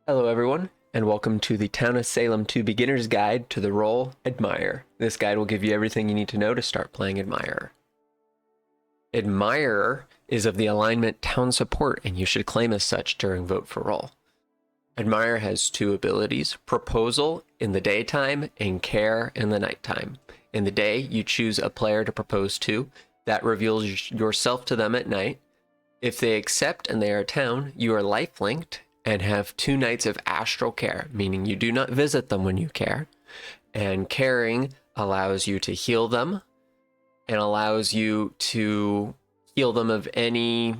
Hello, everyone, and welcome to the Town of Salem 2 Beginner's Guide to the role Admirer. This guide will give you everything you need to know to start playing Admirer. Admirer is of the alignment Town Support, and you should claim as such during Vote for Role. Admirer has two abilities, Proposal in the daytime and Care in the nighttime. In the day, you choose a player to propose to. That reveals yourself to them at night. If they accept and they are town, you are life-linked and have 2 nights of astral care, meaning you do not visit them when you care. And caring allows you to heal them and allows you to heal them of any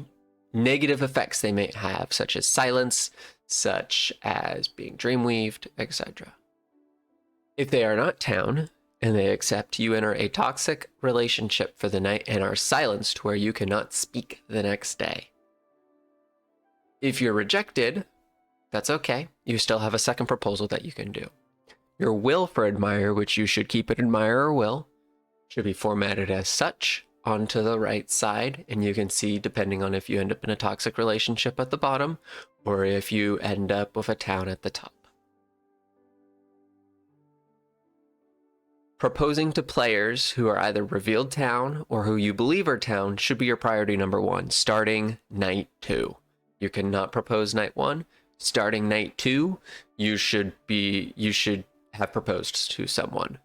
negative effects they may have, such as silence, such as being dreamweaved, etc. If they are not town and they accept, you enter a toxic relationship for the night and are silenced where you cannot speak the next day. If you're rejected, that's okay. You still have a second proposal that you can do. Your will for Admire, which you should keep at Admirer will, should be formatted as such onto the right side, and you can see depending on if you end up in a toxic relationship at the bottom or if you end up with a town at the top. Proposing to players who are either revealed town or who you believe are town should be your priority number 1, starting night 2. You cannot propose night 1. Starting night 2, you should have proposed to someone.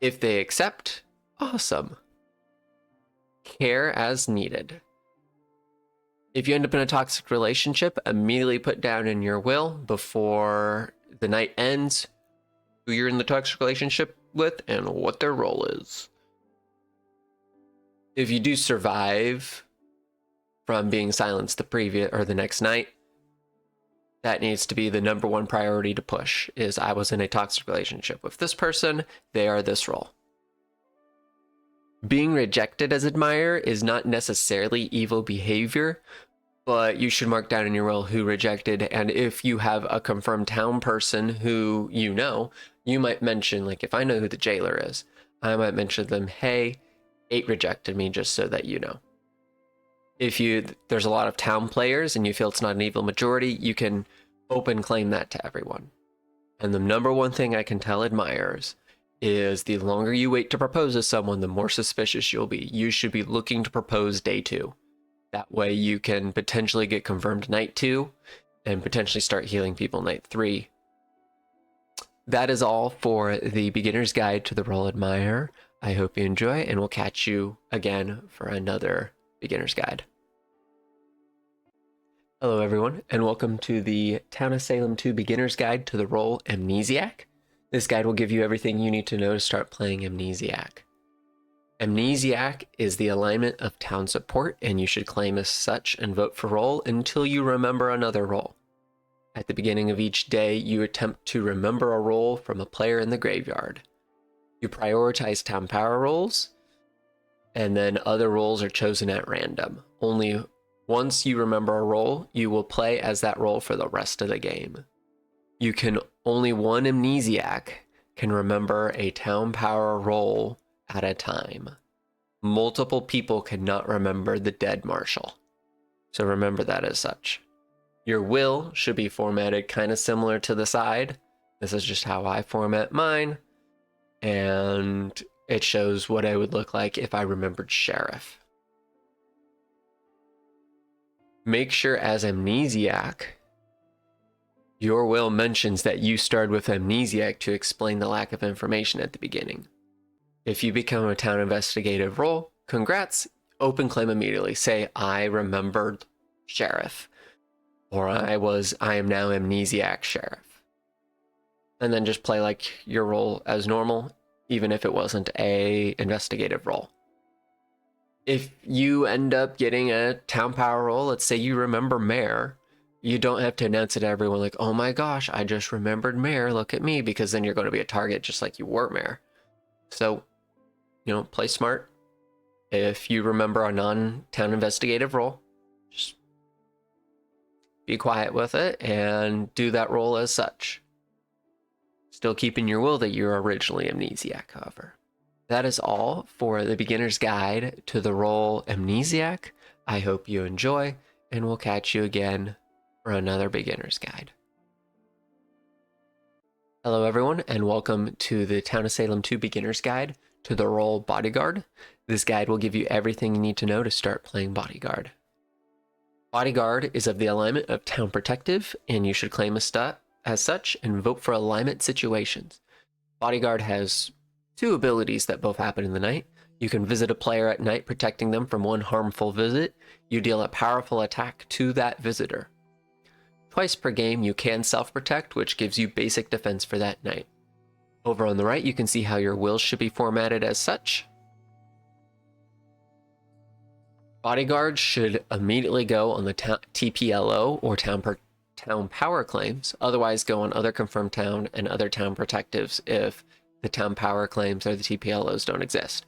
If they accept, awesome. Care as needed. If you end up in a toxic relationship, immediately put down in your will before the night ends who you're in the toxic relationship with and what their role is. If you do survive from being silenced the next night, that needs to be the number 1 priority to push, is I was in a toxic relationship with this person, they are this role. Being rejected as Admirer is not necessarily evil behavior, but you should mark down in your will who rejected, and if you have a confirmed town person who you know, you might mention, like if I know who the jailer is, I might mention them, hey, 8 rejected me, just so that you know. If there's a lot of town players and you feel it's not an evil majority, you can open claim that to everyone. And the number 1 thing I can tell admirers is the longer you wait to propose to someone, the more suspicious you'll be. You should be looking to propose day 2. That way you can potentially get confirmed night 2 and potentially start healing people night 3. That is all for the beginner's guide to the role Admirer. I hope you enjoy, and we'll catch you again for another beginner's guide. Hello, everyone, and welcome to the Town of Salem 2 Beginner's Guide to the role Amnesiac. This guide will give you everything you need to know to start playing Amnesiac. Amnesiac is the alignment of town support, and you should claim as such and vote for role until you remember another role. At the beginning of each day, you attempt to remember a role from a player in the graveyard. You prioritize town power roles, and then other roles are chosen at random. Only once you remember a role, you will play as that role for the rest of the game. Only one Amnesiac can remember a town power role at a time. Multiple people cannot remember the dead marshal. So remember that as such. Your will should be formatted kind of similar to the side. This is just how I format mine. And it shows what I would look like if I remembered Sheriff. Make sure as Amnesiac, your will mentions that you started with Amnesiac to explain the lack of information at the beginning. If you become a town investigative role, congrats, open claim immediately. Say, I remembered Sheriff, or I am now Amnesiac Sheriff. And then just play like your role as normal, even if it wasn't a investigative role. If you end up getting a town power role, let's say you remember Mayor, you don't have to announce it to everyone like, oh my gosh, I just remembered Mayor, look at me, because then you're going to be a target just like you were Mayor. So, play smart. If you remember a non-town investigative role, just be quiet with it and do that role as such. Still keeping your will that you're originally Amnesiac, however. That is all for the beginner's guide to the role Amnesiac. I hope you enjoy, and we'll catch you again for another beginner's guide. Hello everyone, and welcome to the Town of Salem 2 Beginner's Guide to the role Bodyguard. This guide will give you everything you need to know to start playing Bodyguard. Bodyguard is of the alignment of Town Protective, and you should claim a stat as such and vote for alignment situations. Bodyguard has two abilities that both happen in the night. You can visit a player at night, protecting them from one harmful visit. You deal a powerful attack to that visitor. Twice per game, you can self-protect, which gives you basic defense for that night. Over on the right, you can see how your wills should be formatted as such. Bodyguard should immediately go on the TPLO or town power claims, otherwise go on other confirmed town and other town protectives if the town power claims or the TPLOs don't exist.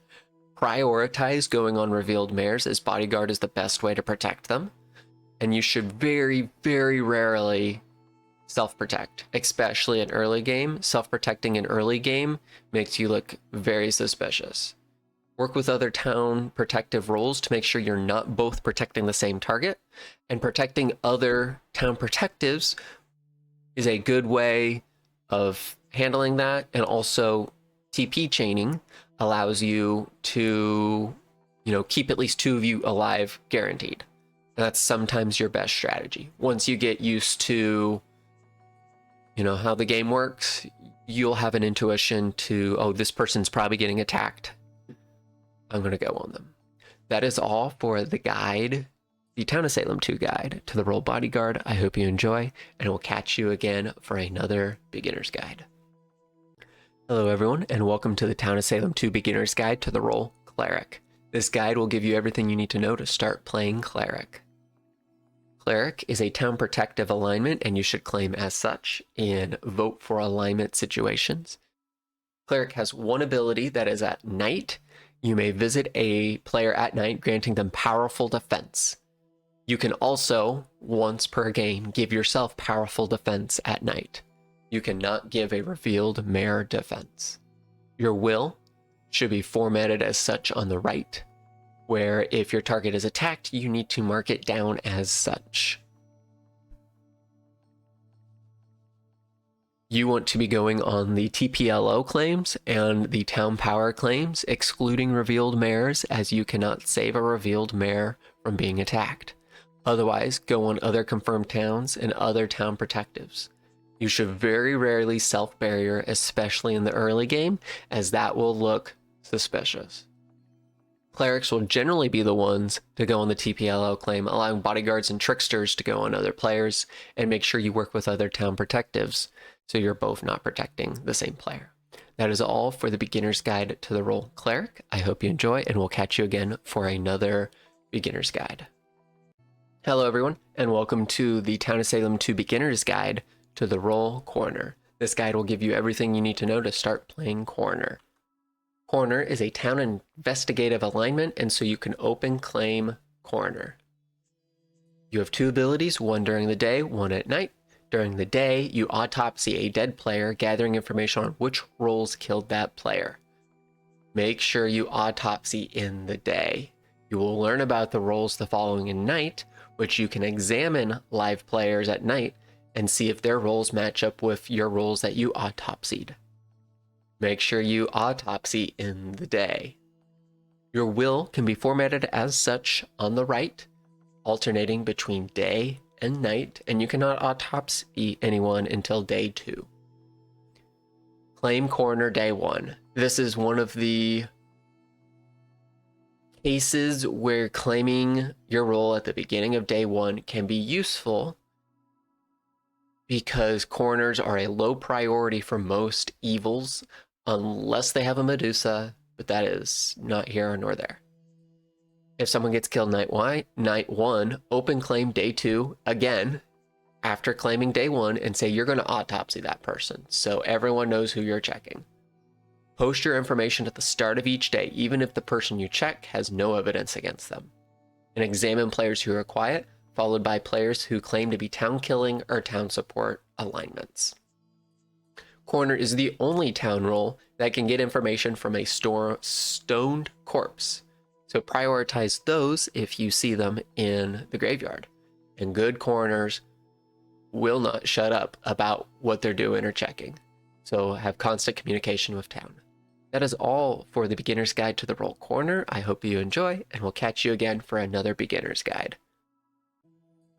Prioritize going on revealed mares, as Bodyguard is the best way to protect them. And you should very, very rarely self-protect, especially in early game. Self-protecting in early game makes you look very suspicious. Work with other town protective roles to make sure you're not both protecting the same target. And protecting other town protectives is a good way of handling that. And also TP chaining allows you to, keep at least two of you alive guaranteed. That's sometimes your best strategy. Once you get used to, how the game works, you'll have an intuition to, oh, this person's probably getting attacked. I'm going to go on them. That is all for the guide, the Town of Salem 2 guide to the role Bodyguard. I hope you enjoy, and we'll catch you again for another beginner's guide. Hello, everyone, and welcome to the Town of Salem 2 beginner's guide to the role Cleric. This guide will give you everything you need to know to start playing Cleric. Cleric is a town protective alignment, and you should claim as such in vote for alignment situations. Cleric has one ability that is at night. You may visit a player at night, granting them powerful defense. You can also, once per game, give yourself powerful defense at night. You cannot give a revealed mare defense. Your will should be formatted as such on the right, where if your target is attacked, you need to mark it down as such. You want to be going on the TPLO claims and the town power claims, excluding revealed mares, as you cannot save a revealed mare from being attacked. Otherwise, go on other confirmed towns and other town protectives. You should very rarely self-barrier, especially in the early game, as that will look suspicious. Clerics will generally be the ones to go on the TPLO claim, allowing bodyguards and tricksters to go on other players, and make sure you work with other town protectives so you're both not protecting the same player. That is all for the beginner's guide to the role Cleric. I hope you enjoy, and we'll catch you again for another beginner's guide. Hello everyone, and welcome to the Town of Salem 2 beginner's guide to the role Coroner. This guide will give you everything you need to know to start playing Coroner. Coroner is a town investigative alignment, and so you can open claim Coroner. You have two abilities, one during the day, one at night. During the day, you autopsy a dead player, gathering information on which roles killed that player. Make sure you autopsy in the day. You will learn about the roles the following night, which you can examine live players at night and see if their roles match up with your roles that you autopsied. Make sure you autopsy in the day. Your will can be formatted as such on the right, alternating between day and night, and you cannot autopsy anyone until day 2. Claim Coroner day 1. This is one of the cases where claiming your role at the beginning of day 1 can be useful, because coroners are a low priority for most evils, unless they have a Medusa, but that is not here nor there. If someone gets killed night 1, open claim day 2 again after claiming day 1 and say you're going to autopsy that person, so everyone knows who you're checking. Post your information at the start of each day, even if the person you check has no evidence against them. And examine players who are quiet, followed by players who claim to be town killing or town support alignments. Coroner is the only town role that can get information from a stoned corpse, so prioritize those if you see them in the graveyard. And good coroners will not shut up about what they're doing or checking. so have constant communication with town. That is all for the Beginner's Guide to the Roll Corner. I hope you enjoy, and we'll catch you again for another Beginner's Guide.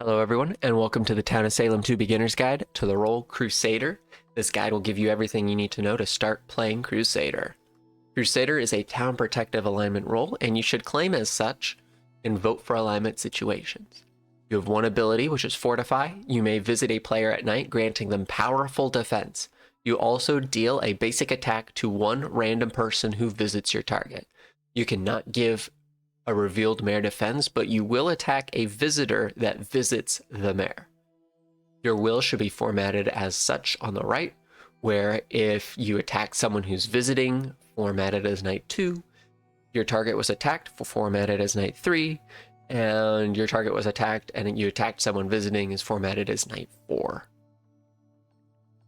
Hello everyone, and welcome to the Town of Salem 2 Beginner's Guide to the Roll Crusader. This guide will give you everything you need to know to start playing Crusader. Crusader is a town protective alignment role, and you should claim as such in vote for alignment situations. You have one ability, which is Fortify. You may visit a player at night, granting them powerful defense. You also deal a basic attack to one random person who visits your target. You cannot give a revealed mayor defense, but you will attack a visitor that visits the mayor. Your will should be formatted as such on the right, where if you attack someone who's visiting, formatted as Knight 2, your target was attacked, formatted as Knight 3, and your target was attacked and you attacked someone visiting is formatted as Knight 4.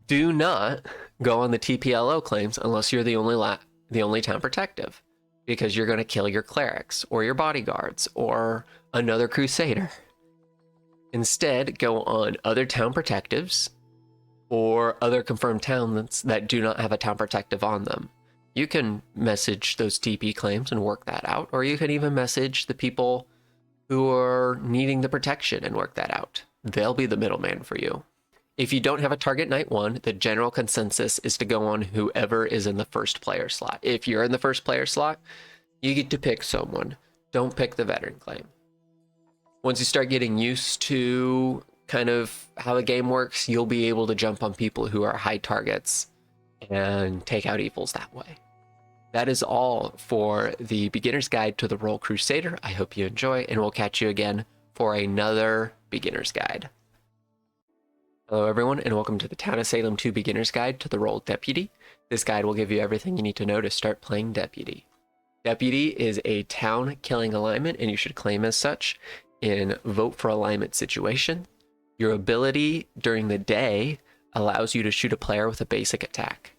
Do not go on the TPLO claims unless you're the only town protective, because you're going to kill your clerics or your bodyguards or another crusader. Instead, go on other town protectives or other confirmed towns that do not have a town protective on them. You can message those TP claims and work that out, or you can even message the people who are needing the protection and work that out. They'll be the middleman for you. If you don't have a target Knight 1, the general consensus is to go on whoever is in the first player slot. If you're in the first player slot, you get to pick someone. Don't pick the veteran claim. Once you start getting used to kind of how the game works, you'll be able to jump on people who are high targets and take out evils that way. That is all for the Beginner's Guide to the Roll Crusader. I hope you enjoy, and we'll catch you again for another Beginner's Guide. Hello everyone, and welcome to the Town of Salem 2 Beginner's Guide to the Roll Deputy. This guide will give you everything you need to know to start playing Deputy. Deputy is a town killing alignment, and you should claim as such in vote for alignment situation. Your ability during the day allows you to shoot a player with a basic attack.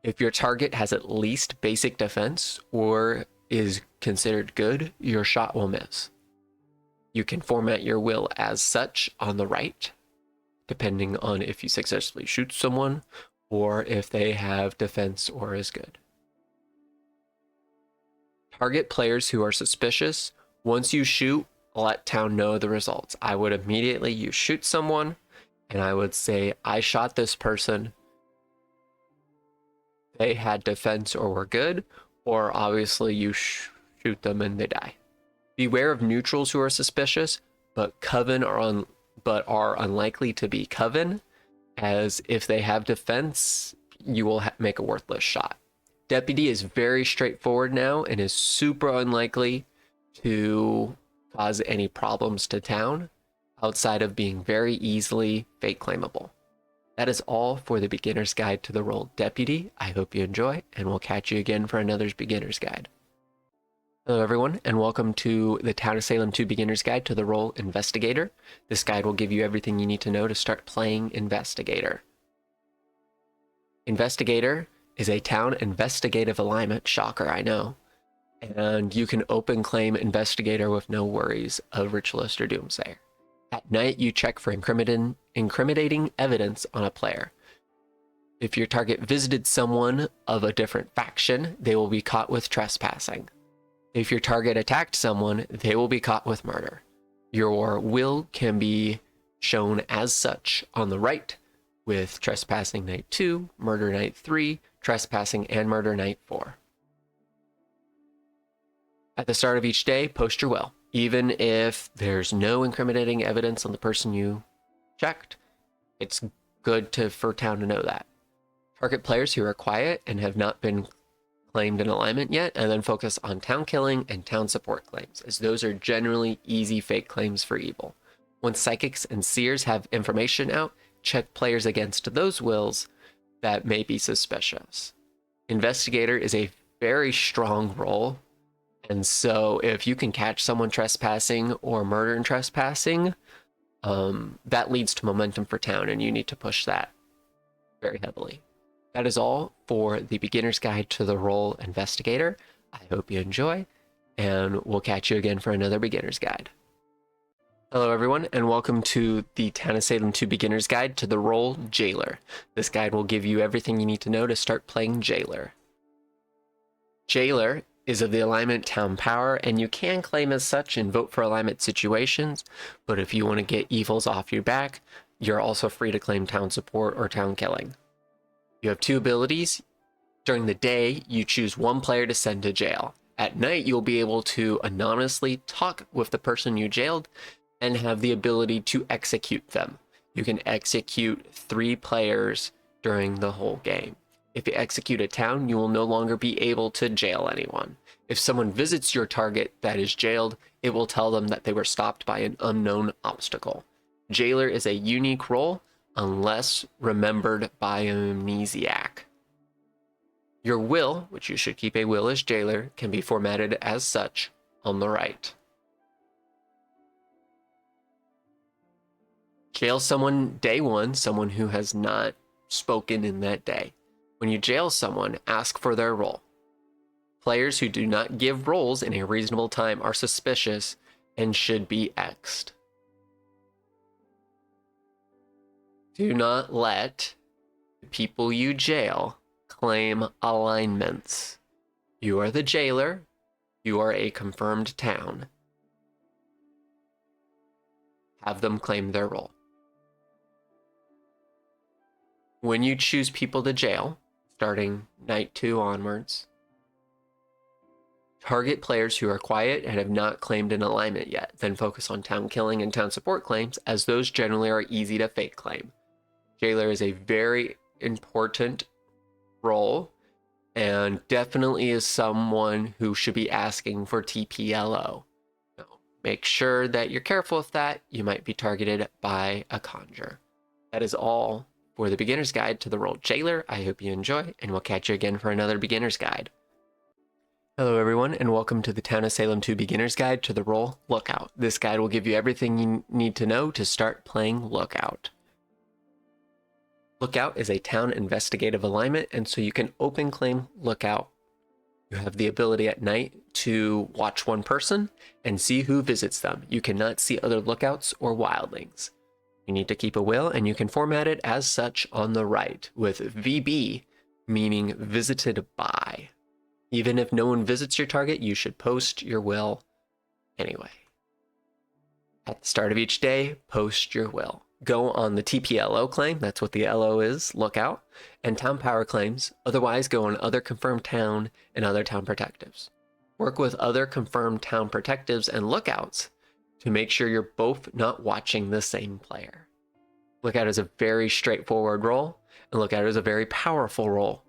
If your target has at least basic defense or is considered good, your shot will miss. You can format your will as such on the right, depending on if you successfully shoot someone or if they have defense or is good. Target players who are suspicious. Once you shoot, let town know the results. I would immediately, you shoot someone, and I would say, I shot this person. They had defense or were good, or obviously you shoot them and they die. Beware of neutrals who are suspicious, but are unlikely to be Coven, as if they have defense, you will make a worthless shot. Deputy is very straightforward now and is super unlikely to cause any problems to town outside of being very easily fake claimable. That is all for the Beginner's Guide to the Roll Deputy. I hope you enjoy, and we'll catch you again for another Beginner's Guide. Hello everyone, and welcome to the Town of Salem 2 Beginner's Guide to the Roll Investigator. This guide will give you everything you need to know to start playing Investigator. Investigator is a town investigative alignment, shocker I know, and you can open claim Investigator with no worries of Ritualist or Doomsayer. At night, you check for incriminating evidence on a player. If your target visited someone of a different faction, they will be caught with trespassing. If your target attacked someone, they will be caught with murder. Your will can be shown as such on the right, with Trespassing Knight 2, Murder Knight 3, Trespassing and Murder Knight 4. At the start of each day, post your will. Even if there's no incriminating evidence on the person you checked, it's good for town to know that. Target players who are quiet and have not been claimed in alignment yet, and then focus on town killing and town support claims, as those are generally easy fake claims for evil. Once psychics and seers have information out, check players against those wills that may be suspicious. Investigator is a very strong role, and so if you can catch someone trespassing or murder and trespassing, that leads to momentum for town, and you need to push that very heavily. That is all for the Beginner's Guide to the Roll Investigator. I hope you enjoy, and we'll catch you again for another Beginner's Guide. Hello everyone, and welcome to the Town of Salem 2 Beginner's Guide to the role Jailer. This guide will give you everything you need to know to start playing Jailer. Jailer is of the alignment Town Power, and you can claim as such in vote for alignment situations, but if you want to get evils off your back, you're also free to claim Town Support or Town Killing. You have two abilities. During the day, you choose one player to send to jail. At night, you'll be able to anonymously talk with the person you jailed and have the ability to execute them. You can execute 3 players during the whole game. If you execute a town, you will no longer be able to jail anyone. If someone visits your target that is jailed, it will tell them that they were stopped by an unknown obstacle. Jailer is a unique role unless remembered by an amnesiac. Your will, which you should keep a will as Jailer, can be formatted as such on the right. Jail someone day 1, someone who has not spoken in that day. When you jail someone, ask for their role. Players who do not give roles in a reasonable time are suspicious and should be X'd. Do not let the people you jail claim alignments. You are the Jailer. You are a confirmed town. Have them claim their role. When you choose people to jail, starting night 2 onwards, target players who are quiet and have not claimed an alignment yet, then focus on town killing and town support claims, as those generally are easy to fake claim. Jailer is a very important role and definitely is someone who should be asking for TPLO. Now, make sure that you're careful with that. You might be targeted by a conjure. That is all for the Beginner's Guide to the role Jailer. I hope you enjoy, and we'll catch you again for another Beginner's Guide. Hello everyone, and welcome to the Town of Salem 2 Beginner's Guide to the role Lookout. This guide will give you everything you need to know to start playing Lookout. Lookout is a town investigative alignment, and so you can open claim Lookout. You have the ability at night to watch one person and see who visits them. You cannot see other lookouts or wildlings. You need to keep a will, and you can format it as such on the right, with VB meaning visited by. Even if no one visits your target, you should post your will anyway. At the start of each day, post your will. Go on the TPLO claim, that's what the LO is, Lookout, and Town Power claims. Otherwise, go on other confirmed town and other town protectives. Work with other confirmed town protectives and lookouts to make sure you're both not watching the same player. Lookout is a very straightforward role, and Lookout is a very powerful role.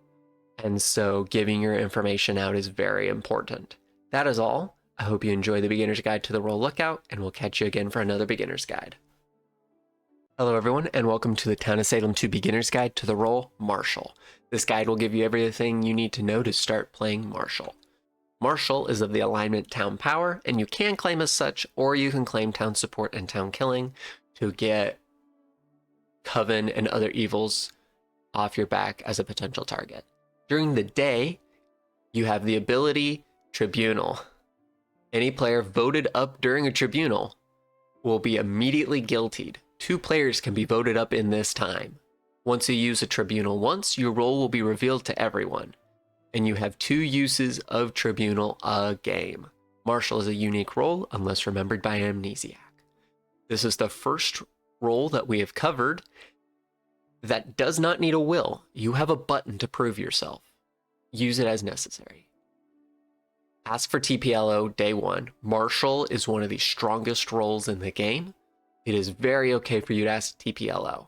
And so giving your information out is very important. That is all. I hope you enjoy the Beginner's Guide to the role Lookout, and we'll catch you again for another Beginner's Guide. Hello everyone, and welcome to the Town of Salem 2 Beginner's Guide to the role Marshal. This guide will give you everything you need to know to start playing Marshal. Marshal is of the alignment Town Power, and you can claim as such, or you can claim Town Support and Town Killing to get Coven and other evils off your back as a potential target. During the day, you have the ability Tribunal. Any player voted up during a tribunal will be immediately guiltied. 2 players can be voted up in this time. Once you use a tribunal once, your role will be revealed to everyone, and you have 2 uses of tribunal a game. Marshal is a unique role unless remembered by an amnesiac. This is the first role that we have covered that does not need a will. You have a button to prove yourself. Use it as necessary. Ask for TPLO day 1. Marshal is one of the strongest roles in the game. It is very okay for you to ask TPLO.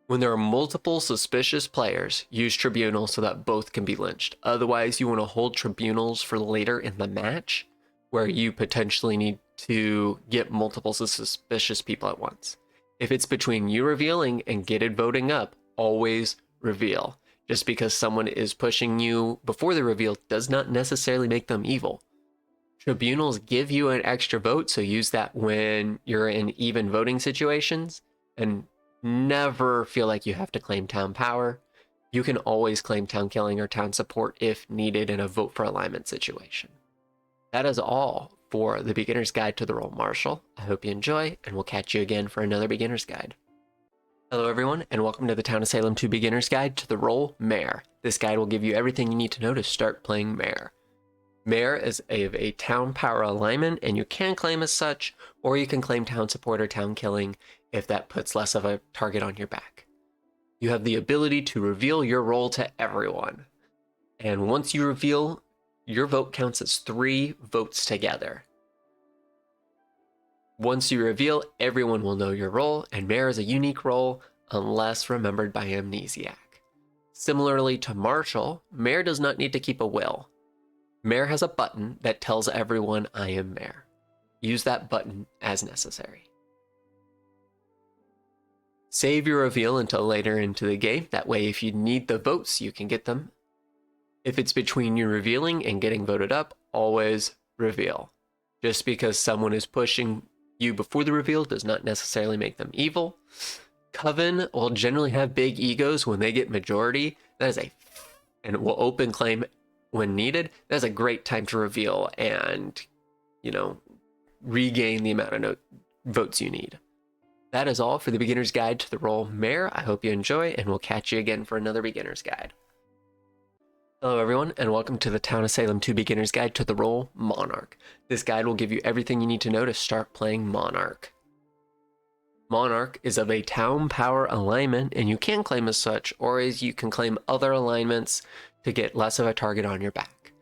When there are multiple suspicious players, use Tribunal so that both can be lynched. Otherwise, you want to hold Tribunals for later in the match, where you potentially need to get multiple suspicious people at once. If it's between you revealing and get it voting up, always reveal. Just because someone is pushing you before the reveal does not necessarily make them evil. Tribunals give you an extra vote, so use that when you're in even voting situations, and never feel like you have to claim Town Power. You can always claim Town Killing or Town Support if needed in a vote for alignment situation. That is all for the Beginner's Guide to the Role Marshal. I hope you enjoy, and we'll catch you again for another Beginner's Guide. Hello everyone, and welcome to the Town of Salem 2 Beginner's Guide to the role Mayor. This guide will give you everything you need to know to start playing Mayor. Mayor is a town power alignment, and you can claim as such, or you can claim town support or town killing if that puts less of a target on your back. You have the ability to reveal your role to everyone. And once you reveal, your vote counts as 3 votes together. Once you reveal, everyone will know your role, and Mayor is a unique role unless remembered by Amnesiac. Similarly to Marshal, Mayor does not need to keep a will. Mayor has a button that tells everyone I am Mayor. Use that button as necessary. Save your reveal until later into the game. That way, if you need the votes, you can get them. If it's between you revealing and getting voted up, always reveal. Just because someone is pushing you before the reveal does not necessarily make them evil. Coven will generally have big egos when they get majority. And will open claim when needed. That's a great time to reveal and, regain the amount of votes you need. That is all for the Beginner's Guide to the role Mayor. I hope you enjoy, and we'll catch you again for another Beginner's Guide. Hello everyone, and welcome to the Town of Salem 2 Beginner's Guide to the role Monarch. This guide will give you everything you need to know to start playing Monarch. Monarch is of a town power alignment, and you can claim as such, or as you can claim other alignments to get less of a target on your back.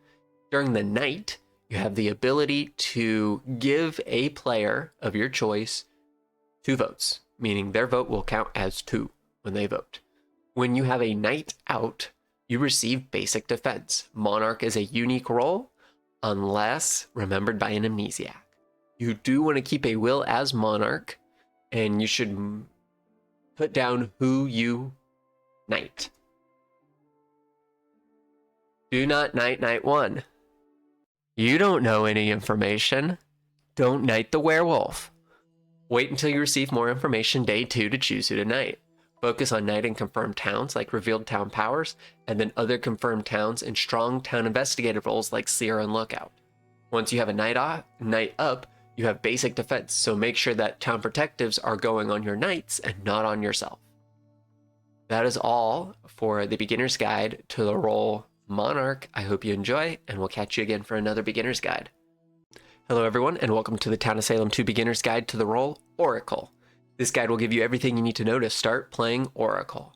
During the night, you have the ability to give a player of your choice 2 votes, meaning their vote will count as 2 when they vote. When you have a night out, you receive basic defense. Monarch is a unique role unless remembered by an Amnesiac. You do want to keep a will as Monarch, and you should put down who you knight. Do not knight Night 1. You don't know any information. Don't knight the werewolf. Wait until you receive more information day 2 to choose who to knight. Focus on knighting confirmed towns like revealed town powers, and then other confirmed towns and strong town investigative roles like Seer and Lookout. Once you have a knight up, you have basic defense, so make sure that town protectives are going on your knights and not on yourself. That is all for the Beginner's Guide to the role Monarch. I hope you enjoy, and we'll catch you again for another Beginner's Guide. Hello everyone, and welcome to the Town of Salem 2 Beginner's Guide to the role Oracle. This guide will give you everything you need to know to start playing Oracle.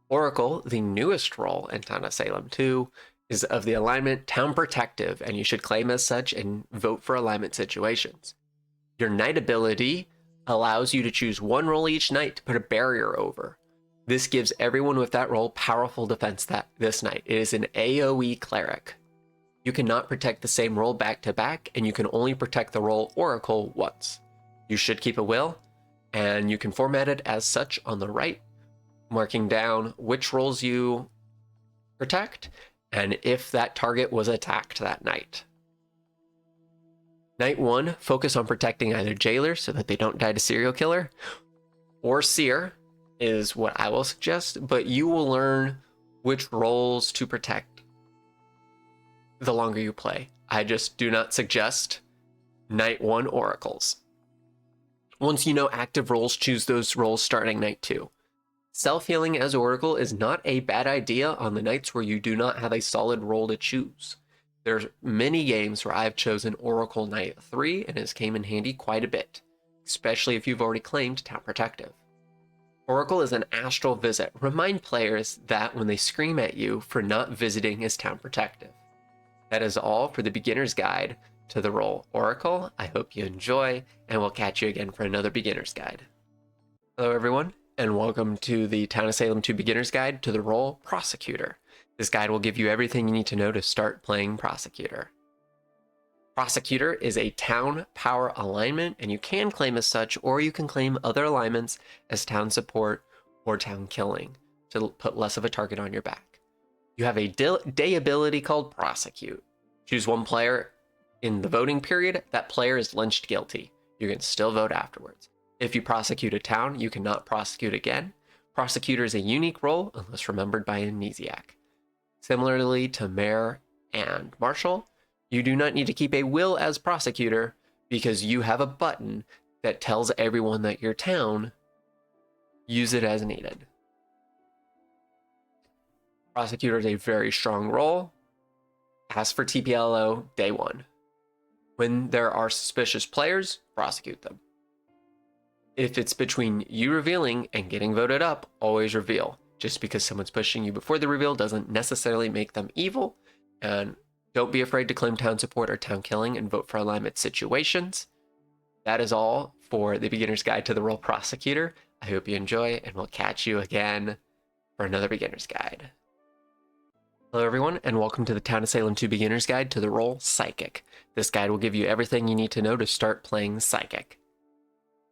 Oracle, the newest role in Town of Salem 2, is of the alignment Town Protective, and you should claim as such and vote for alignment situations. Your knight ability allows you to choose 1 role each night to put a barrier over. This gives everyone with that role powerful defense this night. It is an AoE cleric. You cannot protect the same role back to back, and you can only protect the role Oracle once. You should keep a will, and you can format it as such on the right, marking down which roles you protect, and if that target was attacked that night. Night 1, focus on protecting either jailers so that they don't die to serial killer, or Seer is what I will suggest, but you will learn which roles to protect the longer you play. I just do not suggest Night 1 Oracles. Once you know active roles, choose those roles starting Night 2. Self-healing as Oracle is not a bad idea on the nights where you do not have a solid role to choose. There's many games where I've chosen Oracle Night 3, and it came in handy quite a bit, especially if you've already claimed Town Protective. Oracle is an astral visit. Remind players that when they scream at you for not visiting as Town Protective. That is all for the Beginner's Guide to the role Oracle. I hope you enjoy, and we'll catch you again for another Beginner's Guide. Hello everyone, and welcome to the Town of Salem 2 Beginner's Guide to the role Prosecutor. This guide will give you everything you need to know to start playing Prosecutor. Prosecutor is a town power alignment, and you can claim as such, or you can claim other alignments as town support or town killing to put less of a target on your back. You have a day ability called Prosecute. Choose 1 player in the voting period. That player is lynched guilty. You can still vote afterwards. If you prosecute a town, you cannot prosecute again. Prosecutor is a unique role unless remembered by Amnesiac. Similarly to Mayor and Marshal, You do not need to keep a will as prosecutor because you have a button that tells everyone that your town use it as needed. Prosecutor is a very strong role. Ask for TPLO day 1. When there are suspicious players, prosecute them. If it's between you revealing and getting voted up, always reveal. Just because someone's pushing you before the reveal doesn't necessarily make them evil. And don't be afraid to claim town support or town killing and vote for alignment situations. That is all for the Beginner's Guide to the Role Prosecutor. I hope you enjoy, and we'll catch you again for another Beginner's Guide. Hello everyone, and welcome to the Town of Salem 2 Beginner's Guide to the Role Psychic. This guide will give you everything you need to know to start playing Psychic.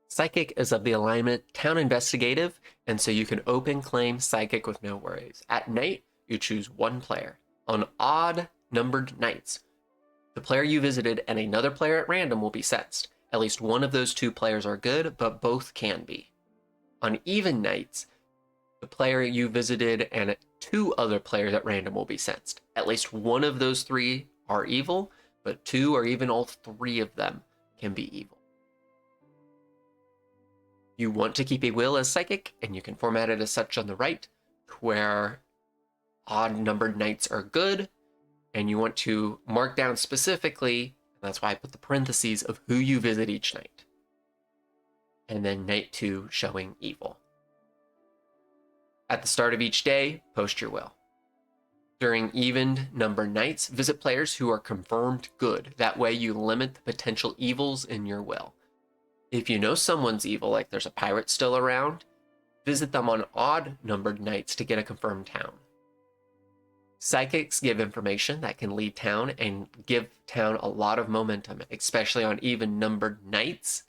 Psychic is of the alignment Town Investigative, and so you can open claim Psychic with no worries. At night, you choose one player. On odd numbered nights, the player you visited and another player at random will be sensed. At least one of those two players are good, but both can be. On even nights, the player you visited and two other players at random will be sensed. At least one of those three are evil, but two or even all three of them can be evil. You want to keep a will as Psychic, and you can format it as such on the right, where odd numbered nights are good, and you want to mark down specifically, and that's why I put the parentheses of who you visit each night. And then night 2 showing evil. At the start of each day, post your will. During even number nights, visit players who are confirmed good. That way you limit the potential evils in your will. If you know someone's evil, like there's a pirate still around, visit them on odd numbered nights to get a confirmed town. Psychics give information that can lead town and give town a lot of momentum, especially on even numbered nights.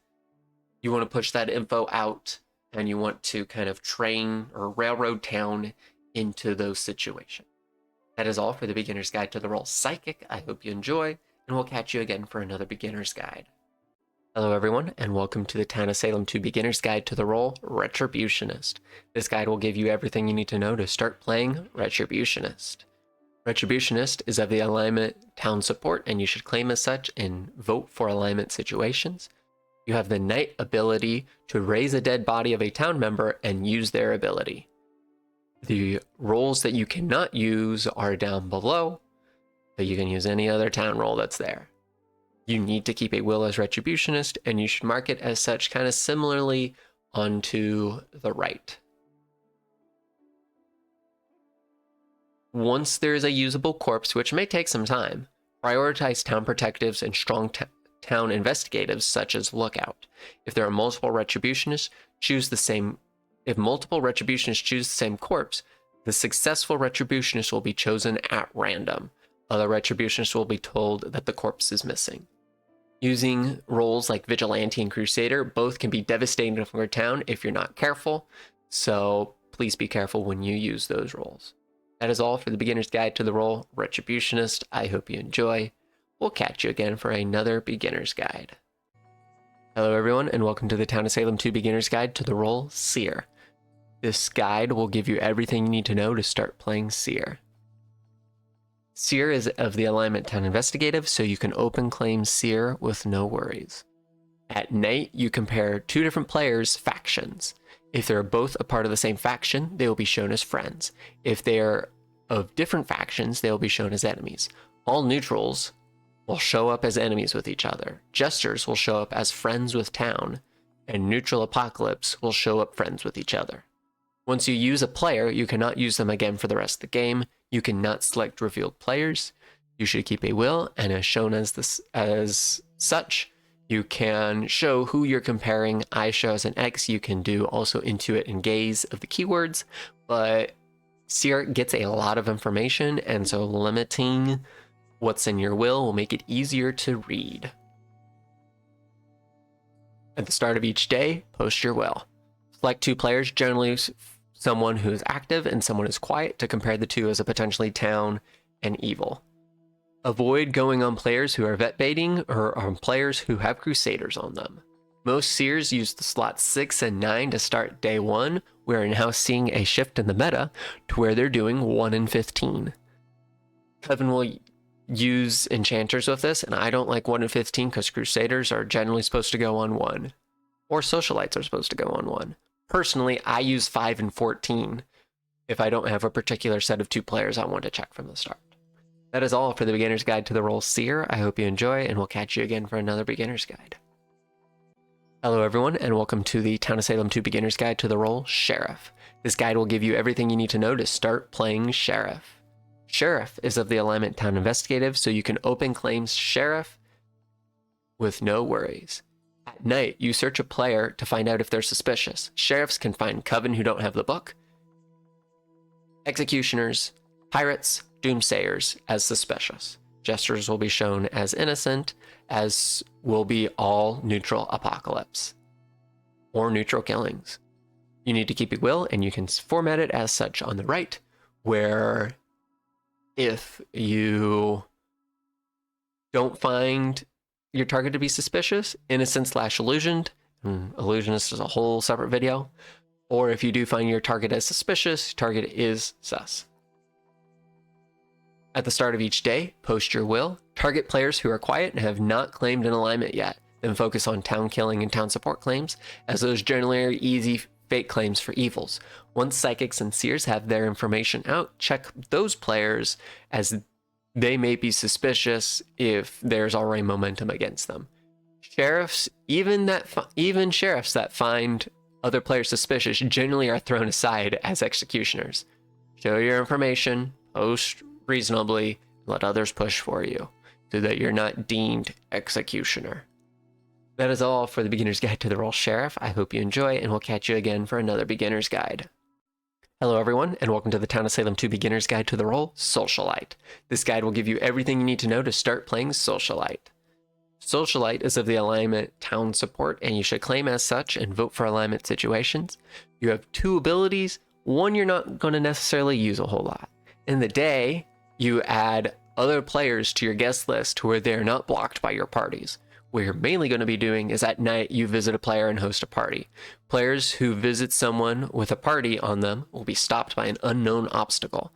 You want to push that info out, and you want to kind of train or railroad town into those situations. That is all for the Beginner's Guide to the Role Psychic. I hope you enjoy, and we'll catch you again for another Beginner's Guide. Hello everyone, and welcome to the Town of Salem 2 Beginner's Guide to the Role Retributionist. This guide will give you everything you need to know to start playing Retributionist. Retributionist is of the alignment Town Support, and you should claim as such and vote for alignment situations. You have the Knight ability to raise a dead body of a town member and use their ability. The roles that you cannot use are down below, but you can use any other town role that's there. You need to keep a will as Retributionist, and you should mark it as such kind of similarly onto the right. Once there is a usable corpse, which may take some time, prioritize town protectives and strong town investigatives such as Lookout. If there are multiple Retributionists, if multiple Retributionists choose the same corpse, the successful Retributionist will be chosen at random. Other Retributionists will be told that the corpse is missing. Using roles like Vigilante and Crusader, both can be devastating for your town if you're not careful, so please be careful when you use those roles. That is all for the Beginner's Guide to the Role Retributionist. I hope you enjoy. We'll catch you again for another Beginner's Guide. Hello everyone, and welcome to the Town of Salem 2 Beginner's Guide to the Role Seer. This guide will give you everything you need to know to start playing Seer. Seer is of the alignment Town Investigative, so you can open claim Seer with no worries. At night, you compare two different players' factions. If they're both a part of the same faction, they will be shown as friends. If they are of different factions, they will be shown as enemies. All neutrals will show up as enemies with each other. Jesters will show up as friends with town, and neutral apocalypse will show up friends with each other. Once you use a player, you cannot use them again for the rest of the game. You cannot select revealed players. You should keep a will, and as shown as such, you can show who you're comparing. I show as an X. You can do also intuit and gaze of the keywords, but Seer gets a lot of information, and so limiting what's in your will make it easier to read. At the start of each day, post your will. Select two players, generally someone who is active and someone who's quiet, to compare the two as a potentially town and evil. Avoid going on players who are vet baiting or on players who have Crusaders on them. Most Seers use the slots 6 and 9 to start day 1. We are now seeing a shift in the meta to where they're doing 1 and 15. Coven will use enchanters with this, and I don't like 1 and 15 because crusaders are generally supposed to go on 1, or socialites are supposed to go on 1. Personally, I use 5 and 14 if I don't have a particular set of 2 players I want to check from the start. That is all for the Beginner's Guide to the role Seer. I hope you enjoy, and we'll catch you again for another Beginner's Guide. Hello everyone, and welcome to the Town of Salem 2 Beginner's Guide to the role Sheriff. This guide will give you everything you need to know to start playing Sheriff. Sheriff is of the alignment Town Investigative, so you can open claims Sheriff with no worries. At night, you search a player to find out if they're suspicious. Sheriffs can find Coven who don't have the book, Executioners, Pirates, Doomsayers as suspicious. Jesters will be shown as innocent, as will be all neutral apocalypse or neutral killings. You need to keep a will, and you can format it as such on the right, where if you don't find your target to be suspicious, innocent/illusioned, illusionist is a whole separate video, or if you do find your target as suspicious, target is sus. At the start of each day, post your will. Target players who are quiet and have not claimed an alignment yet, then focus on town killing and town support claims, as those generally are easy fate claims for evils. Once psychics and seers have their information out, check those players, as they may be suspicious if there's already momentum against them. Sheriffs, even sheriffs that find other players suspicious, generally are thrown aside as executioners. Show your information, post reasonably, let others push for you, so that you're not deemed executioner. That is all for the Beginner's Guide to the role Sheriff. I hope you enjoy, and we'll catch you again for another Beginner's Guide. Hello everyone, and welcome to the Town of Salem 2 Beginner's Guide to the role Socialite. This guide will give you everything you need to know to start playing Socialite. Socialite is of the alignment Town Support, and you should claim as such and vote for alignment situations. You have 2 abilities. One you're not going to necessarily use a whole lot. In the day, you add other players to your guest list where they're not blocked by your parties. What you're mainly going to be doing is at night you visit a player and host a party. Players who visit someone with a party on them will be stopped by an unknown obstacle.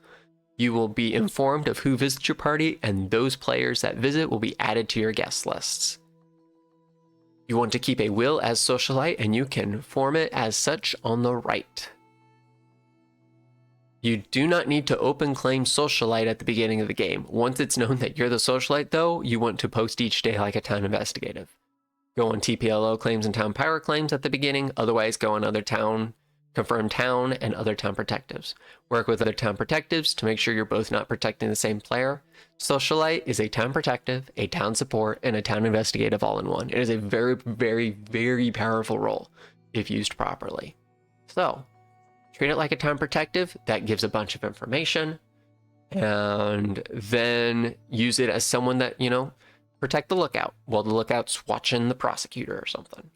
You will be informed of who visits your party, and those players that visit will be added to your guest lists. You want to keep a will as Socialite, and you can form it as such on the right. You do not need to open claim Socialite at the beginning of the game. Once it's known that you're the Socialite, though, you want to post each day like a Town Investigative. Go on TPLO claims and Town Power claims at the beginning, otherwise go on other Town, Confirmed Town, and other Town Protectives. Work with other Town Protectives to make sure you're both not protecting the same player. Socialite is a Town Protective, a Town Support, and a Town Investigative all in one. It is a very, very, very powerful role if used properly. So, treat it like a Town Protective that gives a bunch of information, and then use it as someone that, protect the lookout while the lookout's watching the prosecutor or something.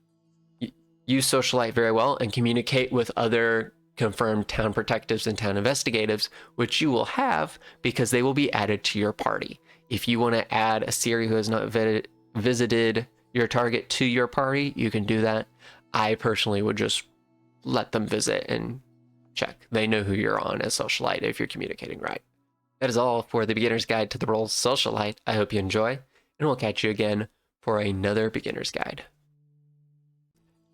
Use Socialite very well and communicate with other confirmed Town Protectives and Town Investigatives, which you will have because they will be added to your party. If you want to add a Seer who has not visited your target to your party, you can do that. I personally would just let them visit and check. They know who you're on as Socialite if you're communicating right. That is all for the Beginner's Guide to the role Socialite. I hope you enjoy, and we'll catch you again for another Beginner's Guide.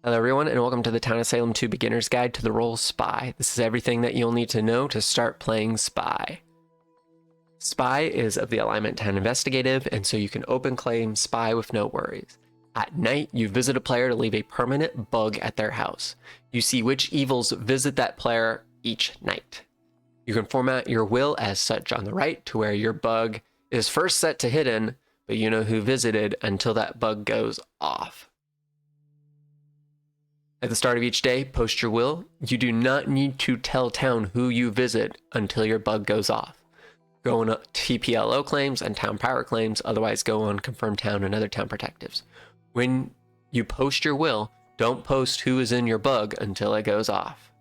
Hello everyone, and welcome to the Town of Salem 2 Beginner's Guide to the role Spy. This is everything that you'll need to know to start playing Spy. Spy is of the alignment Town Investigative, and so you can open claim Spy with no worries. At night, you visit a player to leave a permanent bug at their house. You see which evils visit that player each night. You can format your will as such on the right, to where your bug is first set to hidden, but you know who visited until that bug goes off. At the start of each day, post your will. You do not need to tell town who you visit until your bug goes off. Go on TPLO claims and Town Power claims, otherwise go on Confirmed Town and other Town Protectives. When you post your will, don't post who is in your bug until it goes off.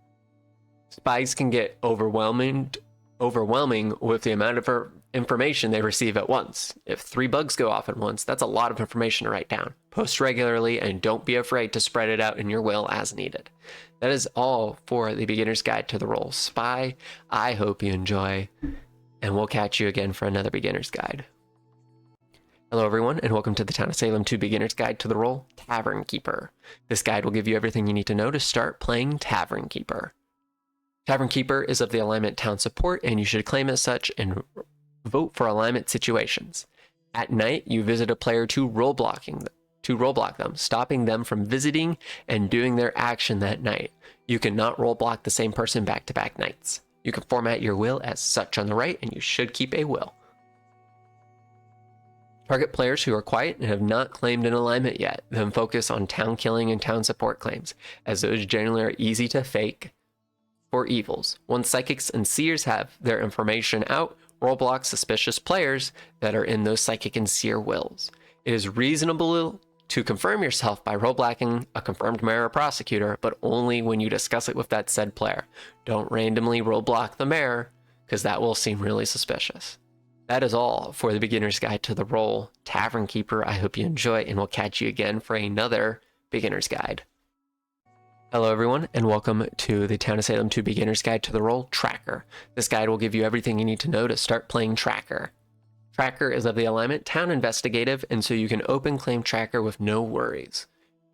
Spies can get overwhelming with the amount of information they receive at once. If 3 bugs go off at once, that's a lot of information to write down. Post regularly, and don't be afraid to spread it out in your will as needed. That is all for the Beginner's Guide to the role Spy. I hope you enjoy, and we'll catch you again for another Beginner's Guide. Hello everyone, and welcome to the Town of Salem 2 Beginner's Guide to the role Tavern Keeper. This guide will give you everything you need to know to start playing Tavern Keeper. Tavern Keeper is of the alignment Town Support, and you should claim as such and vote for alignment situations. At night, you visit a player to roadblock them, stopping them from visiting and doing their action that night. You cannot roadblock the same person back-to-back nights. You can format your will as such on the right, and you should keep a will. Target players who are quiet and have not claimed an alignment yet, then focus on town killing and town support claims, as those generally are easy to fake for evils. Once psychics and seers have their information out, roadblock suspicious players that are in those psychic and seer wills. It is reasonable to confirm yourself by roadblocking a confirmed mayor or prosecutor, but only when you discuss it with that said player. Don't randomly roadblock the mayor, because that will seem really suspicious. That is all for the Beginner's Guide to the role Tavern Keeper. I hope you enjoy, and we'll catch you again for another Beginner's Guide. Hello everyone, and welcome to the Town of Salem 2 Beginner's Guide to the role Tracker. This guide will give you everything you need to know to start playing Tracker. Tracker is of the alignment Town Investigative, and so you can open claim Tracker with no worries.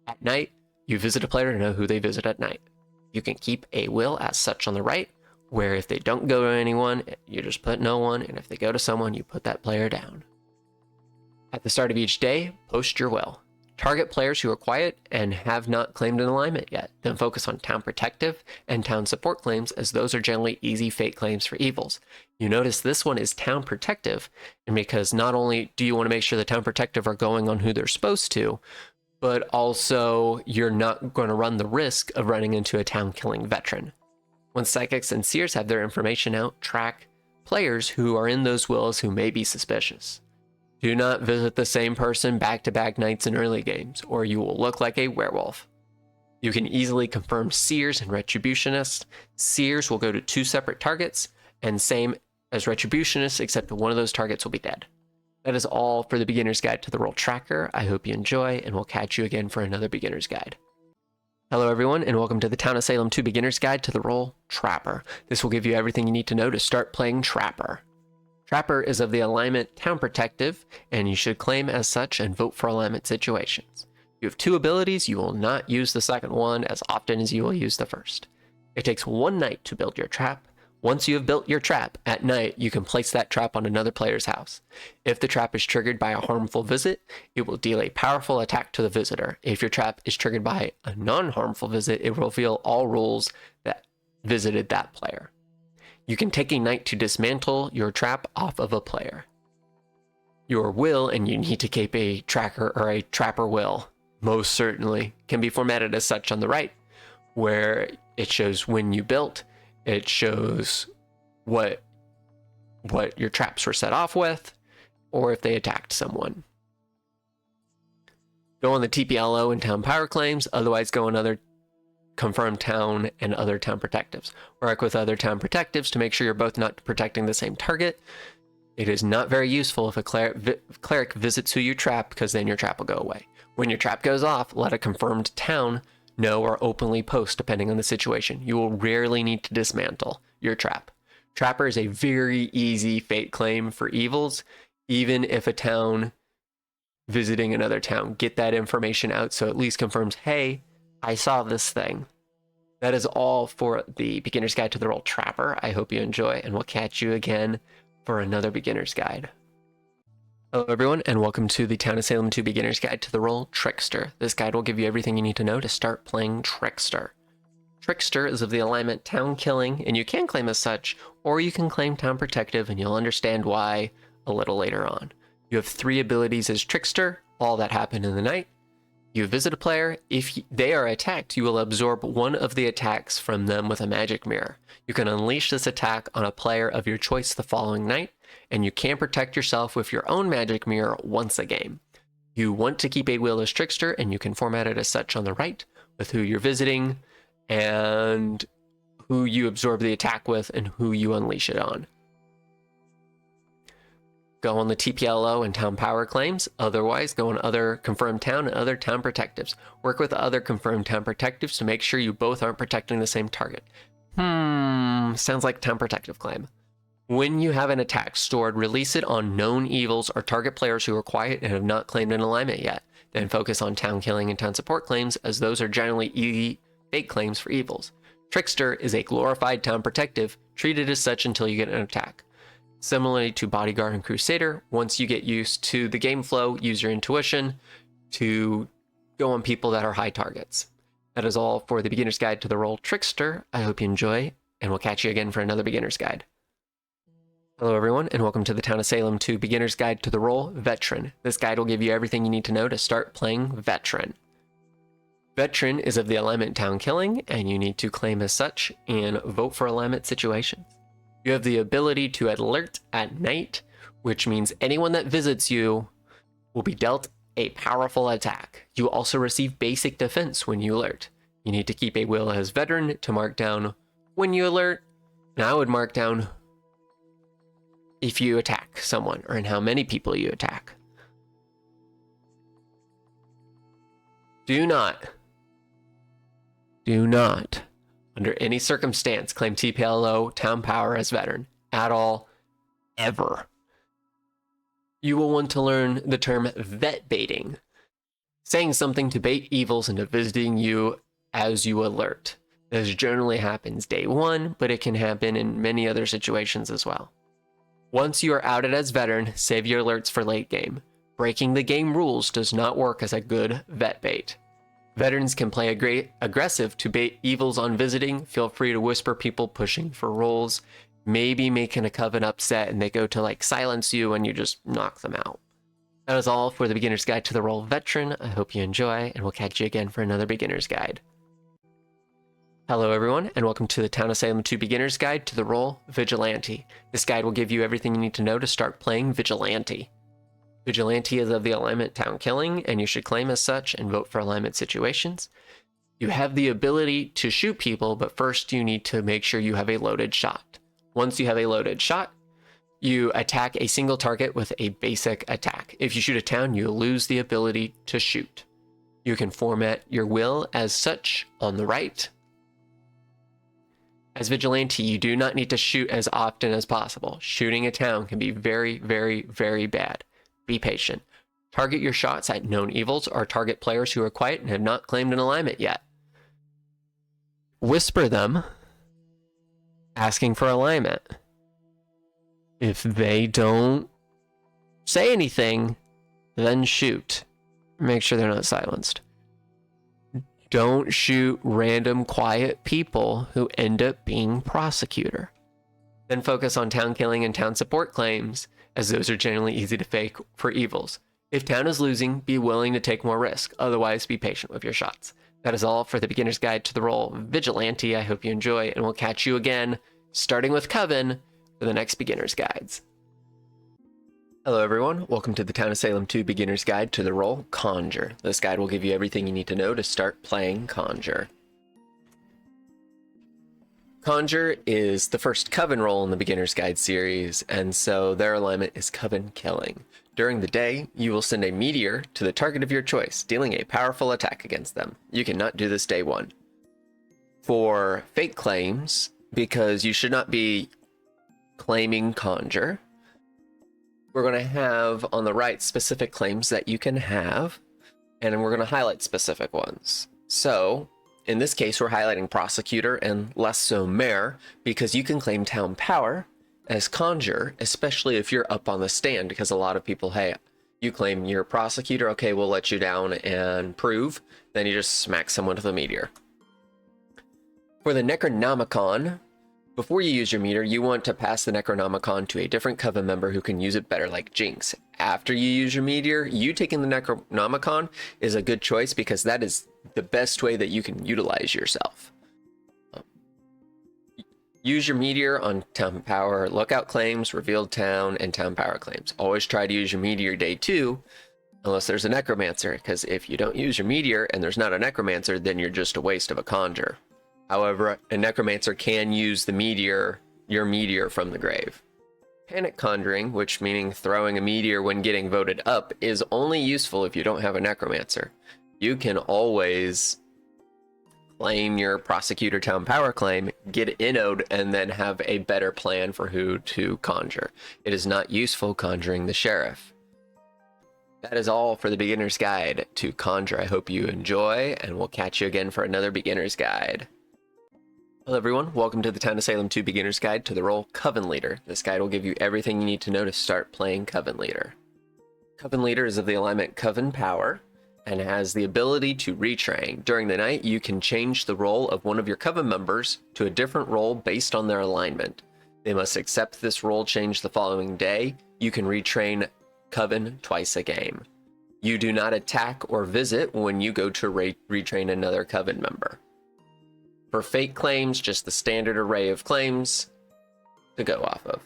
At night, you visit a player to know who they visit at night. You can keep a will as such on the right, where if they don't go to anyone, you just put no one, and if they go to someone, you put that player down. At the start of each day, post your will. Target players who are quiet and have not claimed an alignment yet, then focus on town protective and town support claims, as those are generally easy fate claims for evils. You notice this one is town protective, and because not only do you want to make sure the town protective are going on who they're supposed to, but also you're not going to run the risk of running into a town killing veteran. Once psychics and seers have their information out, track players who are in those wills who may be suspicious. Do not visit the same person back-to-back nights in early games, or you will look like a werewolf. You can easily confirm seers and retributionists. Seers will go to 2 separate targets, and same as retributionists, except that one of those targets will be dead. That is all for the Beginner's Guide to the role Tracker. I hope you enjoy, and we'll catch you again for another Beginner's Guide. Hello everyone, and welcome to the Town of Salem 2 Beginner's Guide to the role Trapper. This will give you everything you need to know to start playing Trapper. Trapper is of the alignment Town Protective, and you should claim as such and vote for alignment situations. You have 2 abilities. You will not use the second one as often as you will use the first. It takes 1 night to build your trap. Once you have built your trap, at night you can place that trap on another player's house. If the trap is triggered by a harmful visit, it will deal a powerful attack to the visitor. If your trap is triggered by a non-harmful visit, it will reveal all rules that visited that player. You can take a night to dismantle your trap off of a player. Your will, and you need to keep a tracker or a trapper will, most certainly, can be formatted as such on the right, where it shows when you built. It shows what your traps were set off with, or if they attacked someone. Go on the TPLO and town power claims, otherwise go on other confirmed town and other town protectives. Work with other town protectives to make sure you're both not protecting the same target. It is not very useful if a cleric visits who you trap, because then your trap will go away. When your trap goes off, let a confirmed town know or openly post depending on the situation. You will rarely need to dismantle your trap. Trapper is a very easy fate claim for evils, even if a town visiting another town. Get that information out so it at least confirms, hey, I saw this thing. That is all for the Beginner's Guide to the role Trapper. I hope you enjoy, and we'll catch you again for another Beginner's Guide. Hello everyone, and welcome to the Town of Salem 2 Beginner's Guide to the role Trickster. This guide will give you everything you need to know to start playing Trickster. Trickster is of the alignment Town Killing, and you can claim as such, or you can claim Town Protective, and you'll understand why a little later on. You have 3 abilities as Trickster, all that happen in the night. You visit a player. If they are attacked, you will absorb one of the attacks from them with a magic mirror. You can unleash this attack on a player of your choice the following night, and you can protect yourself with your own magic mirror once a game. You want to keep a will as Trickster, and you can format it as such on the right, with who you're visiting, and who you absorb the attack with, and who you unleash it on. Go on the TPLO and town power claims. Otherwise, go on other confirmed town and other town protectives. Work with other confirmed town protectives to make sure you both aren't protecting the same target. Sounds like a town protective claim. When you have an attack stored, release it on known evils or target players who are quiet and have not claimed an alignment yet. Then focus on town killing and town support claims, as those are generally easy fake claims for evils. Trickster is a glorified town protective, treated as such until you get an attack. Similarly to Bodyguard and Crusader, once you get used to the game flow, use your intuition to go on people that are high targets. That is all for the Beginner's Guide to the role Trickster. I hope you enjoy, and we'll catch you again for another Beginner's Guide. Hello everyone, and welcome to the Town of Salem 2 Beginner's Guide to the role Veteran. This guide will give you everything you need to know to start playing Veteran. Veteran is of the alignment Town Killing, and you need to claim as such and vote for alignment situations. You have the ability to alert at night, which means anyone that visits you will be dealt a powerful attack. You also receive basic defense when you alert. You need to keep a will as Veteran to mark down when you alert, and I would mark down if you attack someone, or in how many people you attack. Do not, under any circumstance, claim TPLO Town Power as Veteran, at all, ever. You will want to learn the term vet baiting, saying something to bait evils into visiting you as you alert. This generally happens day one, but it can happen in many other situations as well. Once you are outed as Veteran, save your alerts for late game. Breaking the game rules does not work as a good vet bait. Veterans can play aggressive to bait evils on visiting. Feel free to whisper people pushing for roles, maybe making a coven upset and they go to silence you and you just knock them out. That is all for the Beginner's Guide to the role Veteran. I hope you enjoy, and we'll catch you again for another Beginner's Guide. Hello everyone, and welcome to the Town of Salem 2 Beginner's Guide to the role Vigilante. This guide will give you everything you need to know to start playing Vigilante. Vigilante is of the alignment Town Killing, and you should claim as such and vote for alignment situations. You have the ability to shoot people, but first you need to make sure you have a loaded shot. Once you have a loaded shot, you attack a single target with a basic attack. If you shoot a town, you lose the ability to shoot. You can format your will as such on the right. As Vigilante, you do not need to shoot as often as possible. Shooting a town can be very, very, very bad. Be patient. Target your shots at known evils or target players who are quiet and have not claimed an alignment yet. Whisper them, asking for alignment. If they don't say anything, then shoot. Make sure they're not silenced. Don't shoot random quiet people who end up being prosecutor. Then focus on town killing and town support claims, as those are generally easy to fake for evils. If town is losing, be willing to take more risk. Otherwise, be patient with your shots. That is all for the Beginner's Guide to the role Vigilante. I hope you enjoy, and we'll catch you again, starting with Coven, for the next Beginner's Guides. Hello everyone, welcome to the Town of Salem 2 Beginner's Guide to the role Conjure. This guide will give you everything you need to know to start playing Conjure. Conjure is the first Coven role in the Beginner's Guide series, and so their alignment is Coven Killing. During the day, you will send a meteor to the target of your choice, dealing a powerful attack against them. You cannot do this day one. For fake claims, because you should not be claiming Conjure, we're going to have on the right specific claims that you can have, and we're going to highlight specific ones. So, in this case, we're highlighting Prosecutor and less so Mayor, because you can claim Town Power as Conjure, especially if you're up on the stand, because a lot of people, hey, you claim you're a Prosecutor, okay, we'll let you down and prove, then you just smack someone with a meteor. For the Necronomicon, before you use your meter, you want to pass the Necronomicon to a different Coven member who can use it better, like Jinx. After you use your meteor, you taking the Necronomicon is a good choice because that is the best way that you can utilize yourself. Use your meteor on Town Power, Lookout claims, Revealed Town, and Town Power claims. Always try to use your meteor day 2, unless there's a Necromancer, because if you don't use your meteor and there's not a Necromancer, then you're just a waste of a Conjure. However, a Necromancer can use the meteor, your meteor from the grave. Panic Conjuring, which meaning throwing a meteor when getting voted up, is only useful if you don't have a Necromancer. You can always claim your prosecutor town power claim, get innoed, and then have a better plan for who to conjure. It is not useful conjuring the sheriff. That is all for the beginner's guide to conjure. I hope you enjoy, and we'll catch you again for another beginner's guide. Hello everyone, welcome to the Town of Salem 2 Beginner's Guide to the role Coven Leader. This guide will give you everything you need to know to start playing Coven Leader. Coven Leader is of the alignment Coven Power, and has the ability to retrain. During the night, you can change the role of one of your Coven members to a different role based on their alignment. They must accept this role change the following day. You can retrain Coven twice a game. You do not attack or visit when you go to retrain another Coven member. For fate claims, just the standard array of claims to go off of.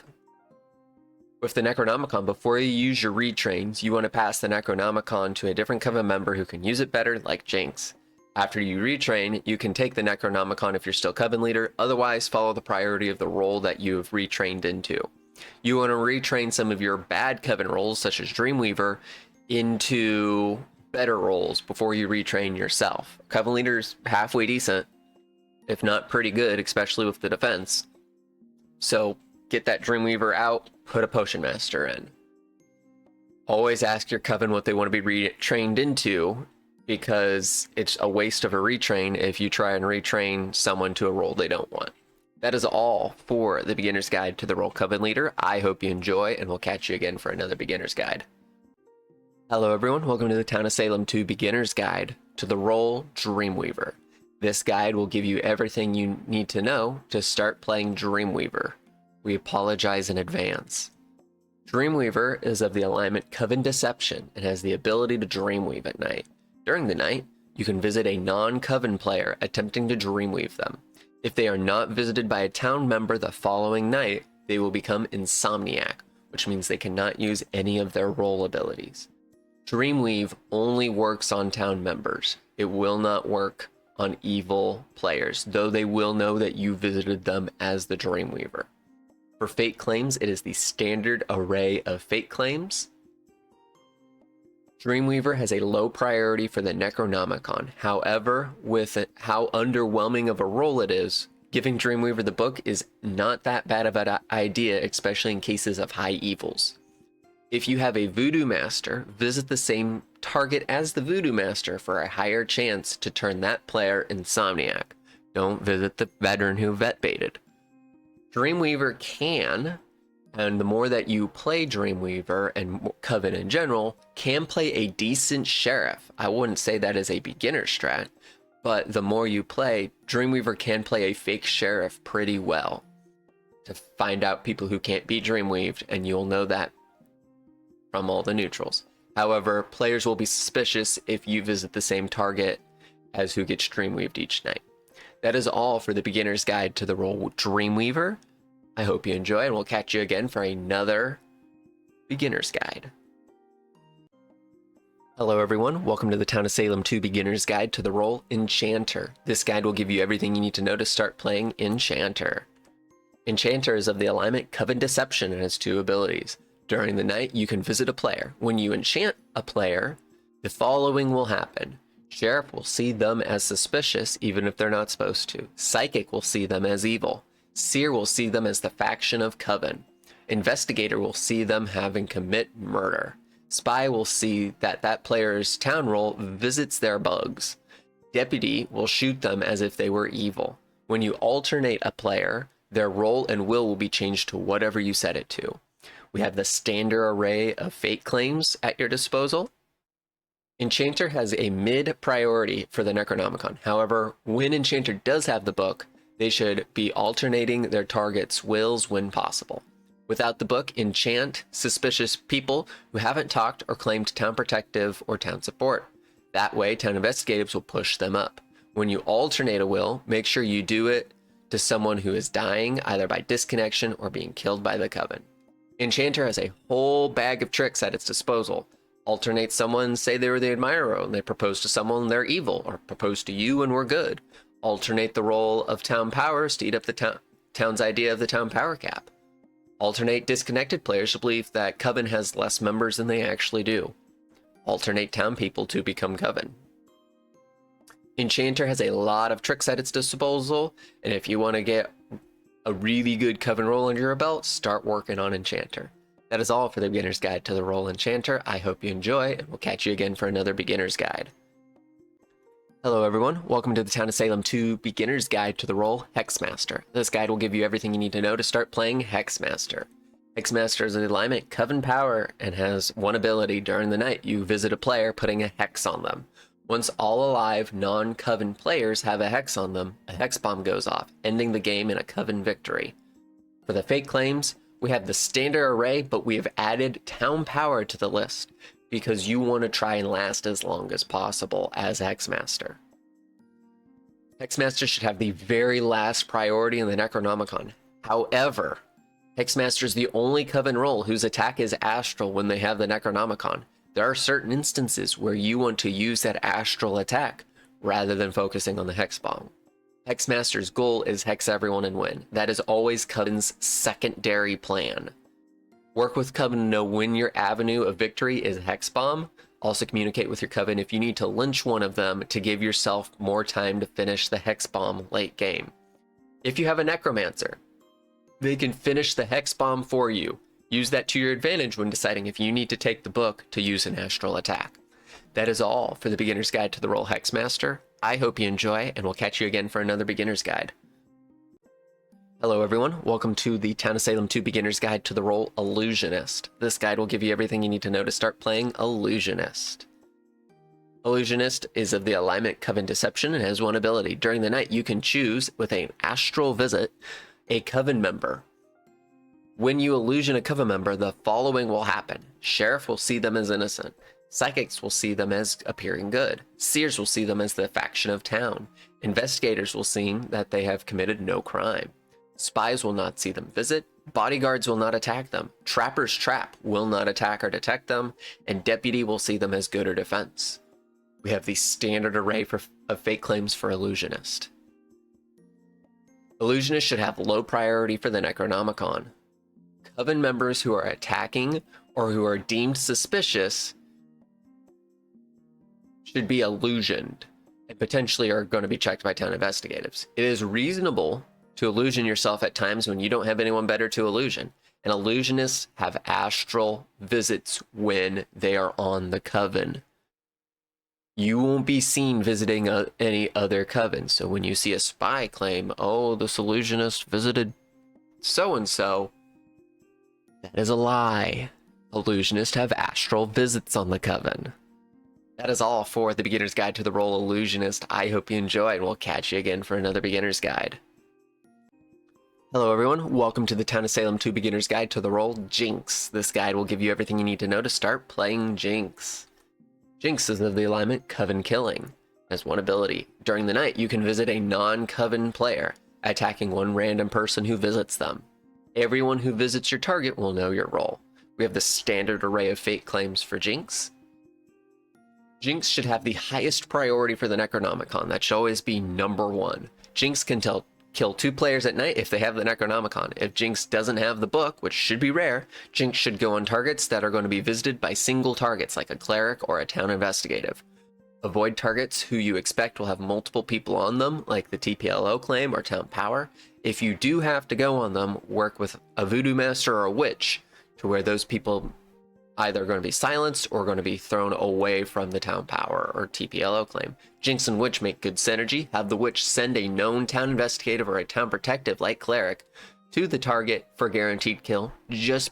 With the Necronomicon, before you use your retrains, you want to pass the Necronomicon to a different Coven member who can use it better, like Jinx. After you retrain, you can take the Necronomicon if you're still Coven Leader, otherwise follow the priority of the role that you have retrained into. You want to retrain some of your bad Coven roles, such as Dreamweaver, into better roles before you retrain yourself. Coven Leader's halfway decent, if not pretty good, especially with the defense. So get that Dreamweaver out, put a Potion Master in. Always ask your Coven what they want to be retrained into, because it's a waste of a retrain if you try and retrain someone to a role they don't want. That is all for the Beginner's Guide to the role Coven Leader. I hope you enjoy, and we'll catch you again for another Beginner's Guide. Hello everyone, welcome to the Town of Salem 2 Beginner's Guide to the role Dreamweaver. This guide will give you everything you need to know to start playing Dreamweaver. We apologize in advance. Dreamweaver is of the alignment Coven Deception and has the ability to dreamweave at night. During the night, you can visit a non-Coven player attempting to dreamweave them. If they are not visited by a town member the following night, they will become Insomniac, which means they cannot use any of their role abilities. Dreamweave only works on town members. It will not work on evil players, though they will know that you visited them as the Dreamweaver. For fate claims, it is the standard array of fate claims. Dreamweaver has a low priority for the Necronomicon. However, with how underwhelming of a role it is, giving Dreamweaver the book is not that bad of an idea, especially in cases of high evils. If you have a Voodoo Master, visit the same target as the Voodoo Master for a higher chance to turn that player Insomniac. Don't visit the veteran who vet baited. Dreamweaver can, and the more that you play Dreamweaver and Coven in general, can play a decent Sheriff. I wouldn't say that is a beginner strat, but the more you play, Dreamweaver can play a fake Sheriff pretty well to find out people who can't be Dreamweaved, and you'll know that from all the neutrals. However, players will be suspicious if you visit the same target as who gets Dreamweaved each night. That is all for the Beginner's Guide to the role Dreamweaver. I hope you enjoy, and we'll catch you again for another Beginner's Guide. Hello everyone, welcome to the Town of Salem 2 Beginner's Guide to the role Enchanter. This guide will give you everything you need to know to start playing Enchanter. Enchanter is of the alignment Coven Deception and has two abilities. During the night, you can visit a player. When you enchant a player, the following will happen. Sheriff will see them as suspicious, even if they're not supposed to. Psychic will see them as evil. Seer will see them as the faction of Coven. Investigator will see them having commit murder. Spy will see that that player's town role visits their bugs. Deputy will shoot them as if they were evil. When you alternate a player, their role and will be changed to whatever you set it to. We have the standard array of fate claims at your disposal. Enchanter has a mid priority for the Necronomicon. However, when Enchanter does have the book, they should be alternating their target's wills when possible. Without the book, enchant suspicious people who haven't talked or claimed town protective or town support. That way, town investigatives will push them up. When you alternate a will, make sure you do it to someone who is dying either by disconnection or being killed by the Coven. Enchanter has a whole bag of tricks at its disposal. Alternate someone, say they were the admirer, and they propose to someone they're evil, or propose to you and we're good. Alternate the role of town powers to eat up the town's idea of the town power cap. Alternate disconnected players to believe that Coven has less members than they actually do. Alternate town people to become Coven. Enchanter has a lot of tricks at its disposal, and if you want to get a really good Coven roll under your belt, start working on Enchanter. That is all for the Beginner's Guide to the Roll Enchanter. I hope you enjoy, and we'll catch you again for another Beginner's Guide. Hello everyone, welcome to the Town of Salem 2 Beginner's Guide to the Roll Hexmaster. This guide will give you everything you need to know to start playing Hexmaster. Hexmaster is an alignment Coven power and has one ability. During the night, you visit a player putting a hex on them. Once all alive non-Coven players have a hex on them, a hex bomb goes off, ending the game in a Coven victory. For the fake claims, we have the standard array, but we have added town power to the list because you want to try and last as long as possible as Hexmaster. Hexmaster should have the very last priority in the Necronomicon. However, Hexmaster is the only Coven role whose attack is astral when they have the Necronomicon. There are certain instances where you want to use that astral attack rather than focusing on the Hex Bomb. Hexmaster's goal is hex everyone and win. That is always Coven's secondary plan. Work with Coven to know when your avenue of victory is Hex Bomb. Also communicate with your Coven if you need to lynch one of them to give yourself more time to finish the Hex Bomb late game. If you have a Necromancer, they can finish the Hex Bomb for you. Use that to your advantage when deciding if you need to take the book to use an astral attack. That is all for the Beginner's Guide to the Roll Hexmaster. I hope you enjoy, and we'll catch you again for another Beginner's Guide. Hello everyone, welcome to the Town of Salem 2 Beginner's Guide to the Roll Illusionist. This guide will give you everything you need to know to start playing Illusionist. Illusionist is of the alignment Coven Deception and has one ability. During the night, you can choose, with an astral visit, a Coven member. When you illusion a Coven member, the following will happen. Sheriff will see them as innocent. Psychics will see them as appearing good. Seers will see them as the faction of town. Investigators will see that they have committed no crime. Spies will not see them visit. Bodyguards will not attack them. Trapper's Trap will not attack or detect them. And Deputy will see them as good or defense. We have the standard array of fake claims for Illusionist. Illusionist should have low priority for the Necronomicon. Coven members who are attacking or who are deemed suspicious should be illusioned and potentially are going to be checked by town investigators. It is reasonable to illusion yourself at times when you don't have anyone better to illusion. And illusionists have astral visits when they are on the Coven. You won't be seen visiting any other Coven. So when you see a spy claim, oh, this illusionist visited so-and-so, that is a lie. Illusionists have astral visits on the Coven. That is all for the Beginner's Guide to the Roll Illusionist. I hope you enjoy, and we'll catch you again for another Beginner's Guide. Hello everyone, welcome to the Town of Salem 2 Beginner's Guide to the Roll Jinx. This guide will give you everything you need to know to start playing Jinx. Jinx is of the alignment Coven Killing. Has one ability. During the night, you can visit a non-Coven player, attacking one random person who visits them. Everyone who visits your target will know your role. We have the standard array of fake claims for Jinx. Jinx should have the highest priority for the Necronomicon. That should always be number one. Jinx can kill 2 players at night if they have the Necronomicon. If Jinx doesn't have the book, which should be rare, Jinx should go on targets that are going to be visited by single targets like a cleric or a town investigative. Avoid targets who you expect will have multiple people on them, like the TPLO claim or town power. If you do have to go on them, work with a voodoo master or a witch to where those people either going to be silenced or going to be thrown away from the town power or TPLO claim. Jinx and witch make good synergy. Have the witch send a known town investigative or a town protective like cleric to the target for guaranteed kill. Just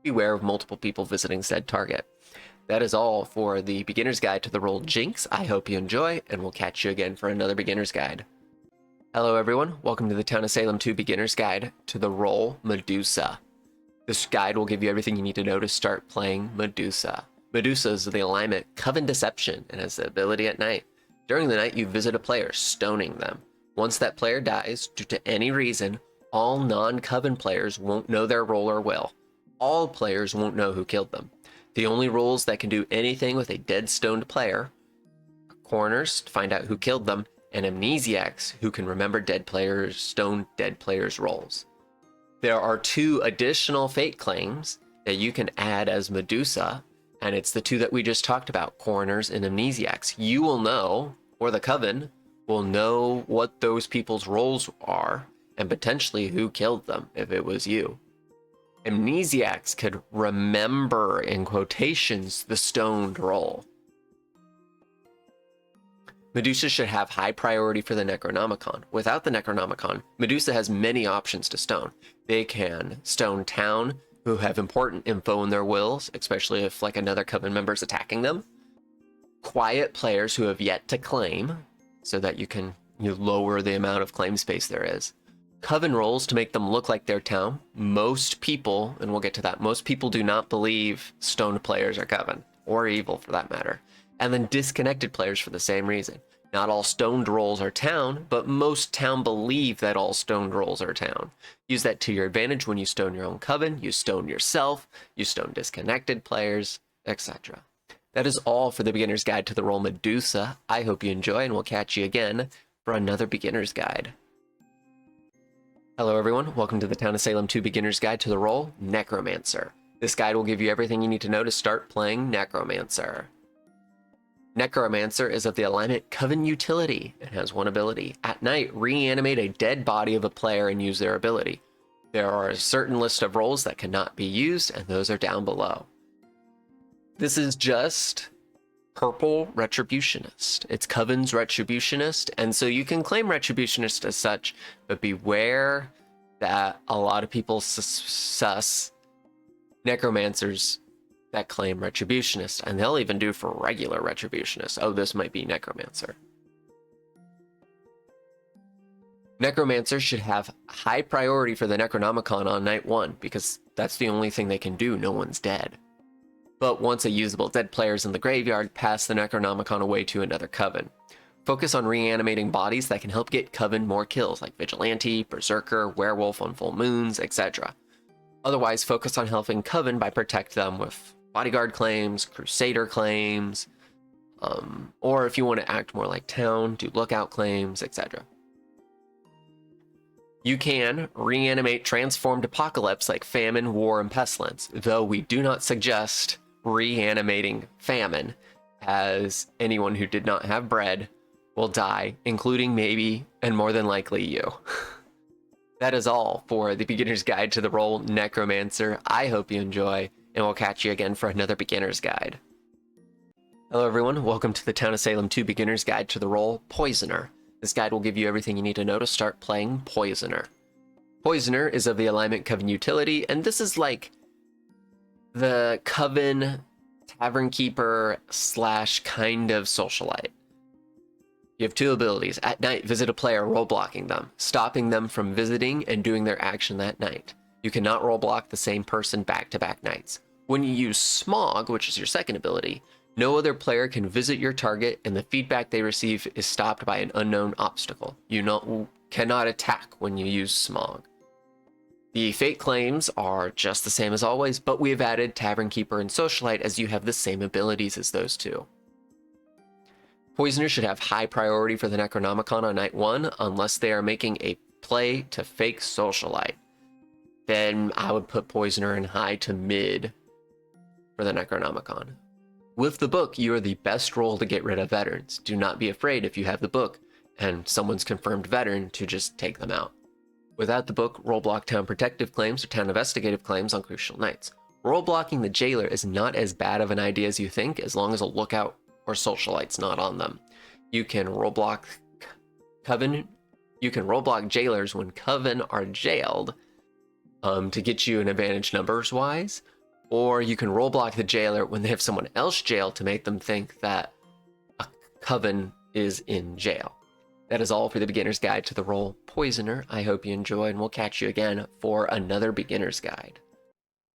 beware of multiple people visiting said target. That is all for the Beginner's Guide to the Roll Jinx. I hope you enjoy, and we'll catch you again for another Beginner's Guide. Hello everyone, welcome to the Town of Salem 2 Beginner's Guide to the Roll Medusa. This guide will give you everything you need to know to start playing Medusa. Medusa is the alignment Coven Deception and has the ability at night. During the night, you visit a player, stoning them. Once that player dies, due to any reason, all non-Coven players won't know their role or will. All players won't know who killed them. The only roles that can do anything with a dead stoned player are coroners to find out who killed them, and amnesiacs who can remember stoned dead players' roles. There are 2 additional fate claims that you can add as Medusa, and it's the 2 that we just talked about, coroners and amnesiacs. You will know, or the Coven will know what those people's roles are and potentially who killed them if it was you. Amnesiacs could remember, in quotations, the stoned role. Medusa should have high priority for the Necronomicon. Without the Necronomicon, Medusa has many options to stone. They can stone town who have important info in their wills, especially if like another coven member is attacking them. Quiet players who have yet to claim, so that you lower the amount of claim space there is. Coven rolls to make them look like their town. Most people, and we'll get to that, most people do not believe stoned players are coven, or evil for that matter. And then disconnected players for the same reason. Not all stoned rolls are town, but most town believe that all stoned rolls are town. Use that to your advantage when you stone your own coven, you stone yourself, you stone disconnected players, etc. That is all for the Beginner's Guide to the Role Medusa. I hope you enjoy, and we'll catch you again for another Beginner's Guide. Hello everyone, welcome to the Town of Salem 2 Beginner's Guide to the Role Necromancer. This guide will give you everything you need to know to start playing Necromancer. Necromancer is of the alignment Coven Utility and has one ability. At night, reanimate a dead body of a player and use their ability. There are a certain list of roles that cannot be used, and those are down below. This is just purple Retributionist. It's Coven's Retributionist, and so you can claim Retributionist as such, but beware that a lot of people sus Necromancers that claim Retributionist, and they'll even do for regular Retributionist. Oh, this might be Necromancer. Necromancer should have high priority for the Necronomicon on night 1, because that's the only thing they can do, no one's dead. But once a usable dead player is in the graveyard, pass the Necronomicon away to another coven. Focus on reanimating bodies that can help get coven more kills, like Vigilante, Berserker, Werewolf on full moons, etc. Otherwise, focus on helping coven by protect them with bodyguard claims, crusader claims, or if you want to act more like town, do lookout claims, etc. You can reanimate transformed apocalypse like famine, war, and pestilence, though we do not suggest reanimating famine, as anyone who did not have bread will die, including maybe and more than likely you. That is all for the Beginner's Guide to the Role Necromancer. I hope you enjoy, and we'll catch you again for another Beginner's Guide. Hello everyone, welcome to the Town of Salem 2 Beginner's Guide to the Role Poisoner. This guide will give you everything you need to know to start playing Poisoner. Poisoner is of the alignment Coven Utility, and this is like the Coven Tavern Keeper / kind of socialite. You have 2 abilities. At night, visit a player role blocking them, stopping them from visiting and doing their action that night. You cannot role block the same person back-to-back nights. When you use Smog, which is your second ability, no other player can visit your target, and the feedback they receive is stopped by an unknown obstacle. You cannot attack when you use Smog. The fate claims are just the same as always, but we have added Tavern Keeper and Socialite as you have the same abilities as those 2. Poisoner should have high priority for the Necronomicon on night 1, unless they are making a play to fake Socialite. Then I would put Poisoner in high to mid for the Necronomicon. With the book, you are the best role to get rid of veterans. Do not be afraid if you have the book and someone's confirmed veteran to just take them out. Without the book, role block town protective claims or town investigative claims on crucial nights. Role blocking the jailer is not as bad of an idea as you think, as long as a lookout or socialite's not on them. You can role block jailers when coven are jailed to get you an advantage numbers wise, or you can role block the jailer when they have someone else jailed to make them think that a coven is in jail. That is all for the Beginner's Guide to the Role Poisoner. I hope you enjoy, and we'll catch you again for another Beginner's Guide.